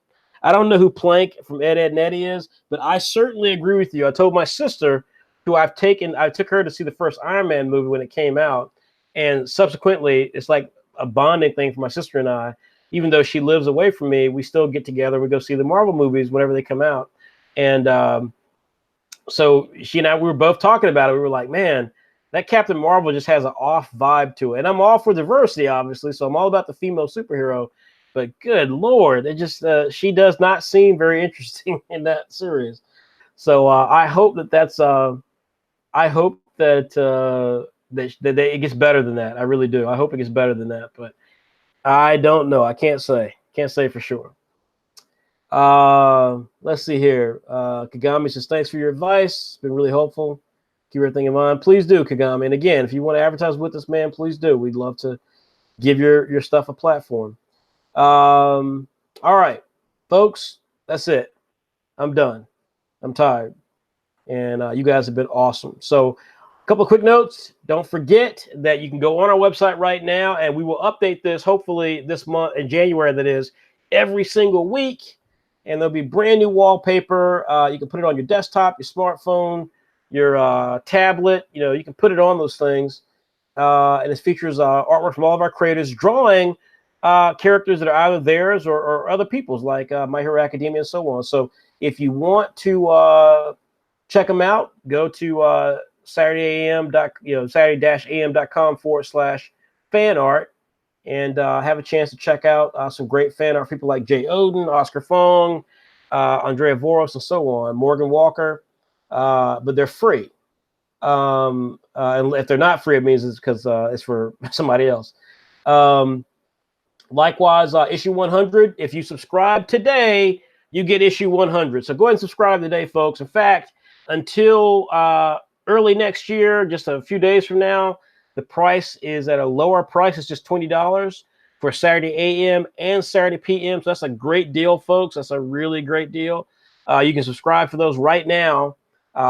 Speaker 1: I don't know who Plank from Ed, Edd n Eddy is, but I certainly agree with you. I told my sister, who I took her to see the first Iron Man movie when it came out, and subsequently it's like a bonding thing for my sister and I. Even though she lives away from me, we still get together. We go see the Marvel movies whenever they come out, and so she and I, we were both talking about it. We were like, man, that Captain Marvel just has an off vibe to it. And I'm all for diversity, obviously, so I'm all about the female superhero. But good Lord, it just she does not seem very interesting in that series. So I hope that it gets better than that. I really do. I hope it gets better than that. But I don't know. I can't say. Can't say for sure. Let's see here. Kagami says, thanks for your advice. It's been really helpful. Keep everything in mind. Please do, Kagami. And again, if you want to advertise with us, man, please do. We'd love to give your stuff a platform. All right, folks, that's it. I'm done. I'm tired. And you guys have been awesome. So a couple of quick notes. Don't forget that you can go on our website right now, and we will update this hopefully this month, in January, that is, every single week. And there'll be brand new wallpaper. You can put it on your desktop, your smartphone, your tablet. You can put it on those things. And it features artwork from all of our creators drawing characters that are either theirs or other people's, like My Hero Academia and so on. So if you want to check them out, go to Saturday-am.com/fan art and have a chance to check out some great fan art, people like Jay Oden, Oscar Fong, Andrea Voros, and so on, Morgan Walker. But they're free. And if they're not free, it means it's because it's for somebody else. Likewise, issue 100. If you subscribe today, you get issue 100. So go ahead and subscribe today, folks. In fact, until early next year, just a few days from now, the price is at a lower price. It's just $20 for Saturday AM and Saturday PM. So that's a great deal, folks. That's a really great deal. You can subscribe for those right now.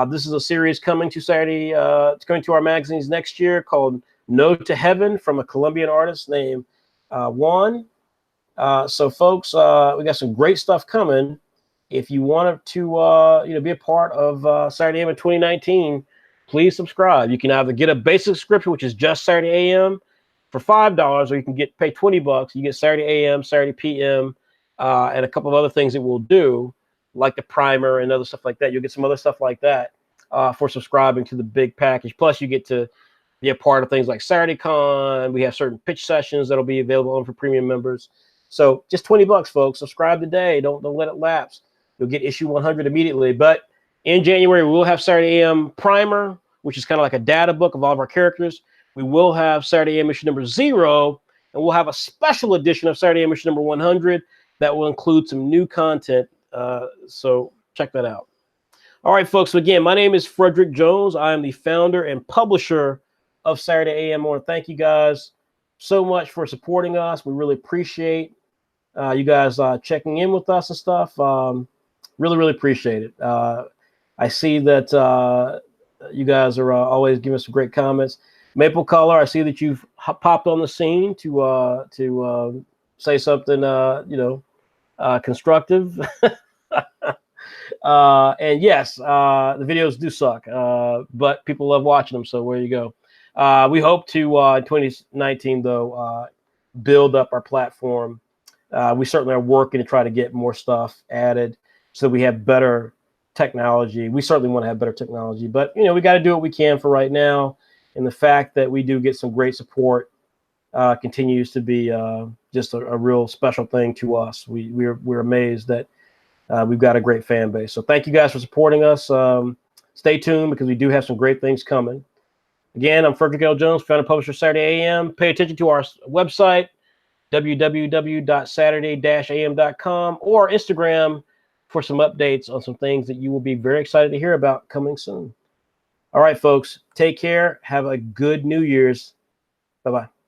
Speaker 1: This is a series coming to Saturday. It's going to our magazines next year called No to Heaven from a Colombian artist named Juan. So, folks, we got some great stuff coming. If you want to, be a part of Saturday AM in 2019, please subscribe. You can either get a basic subscription, which is just Saturday AM, for $5, or you can pay $20. You get Saturday AM, Saturday PM, and a couple of other things that we'll do, like the primer and other stuff like that. You'll get some other stuff like that for subscribing to the big package. Plus, you get to be a part of things like Saturday Con. We have certain pitch sessions that'll be available only for premium members. So just $20, folks. Subscribe today. Don't let it lapse. You'll get issue 100 immediately. But in January, we will have Saturday AM Primer, which is kind of like a data book of all of our characters. We will have Saturday AM issue number 0, and we'll have a special edition of Saturday AM issue number 100 that will include some new content. So check that out. All right, folks. So again, my name is Frederick Jones. I am the founder and publisher of Saturday AM. I want to thank you guys so much for supporting us. We really appreciate you guys checking in with us and stuff. Really, really appreciate it. I see that you guys are always giving us some great comments. Maple Color, I see that you've popped on the scene to say something, constructive. And yes, the videos do suck, but people love watching them. So there you go. We hope to, in 2019, though, build up our platform. We certainly are working to try to get more stuff added so that we have better technology. We certainly want to have better technology, but, we got to do what we can for right now. And the fact that we do get some great support continues to be just a real special thing to us. We're amazed that we've got a great fan base. So thank you guys for supporting us. Stay tuned because we do have some great things coming. Again, I'm Frederick L. Jones, founder and publisher of Saturday AM. Pay attention to our website, www.saturday-am.com, or Instagram for some updates on some things that you will be very excited to hear about coming soon. All right, folks, take care. Have a good New Year's. Bye-bye.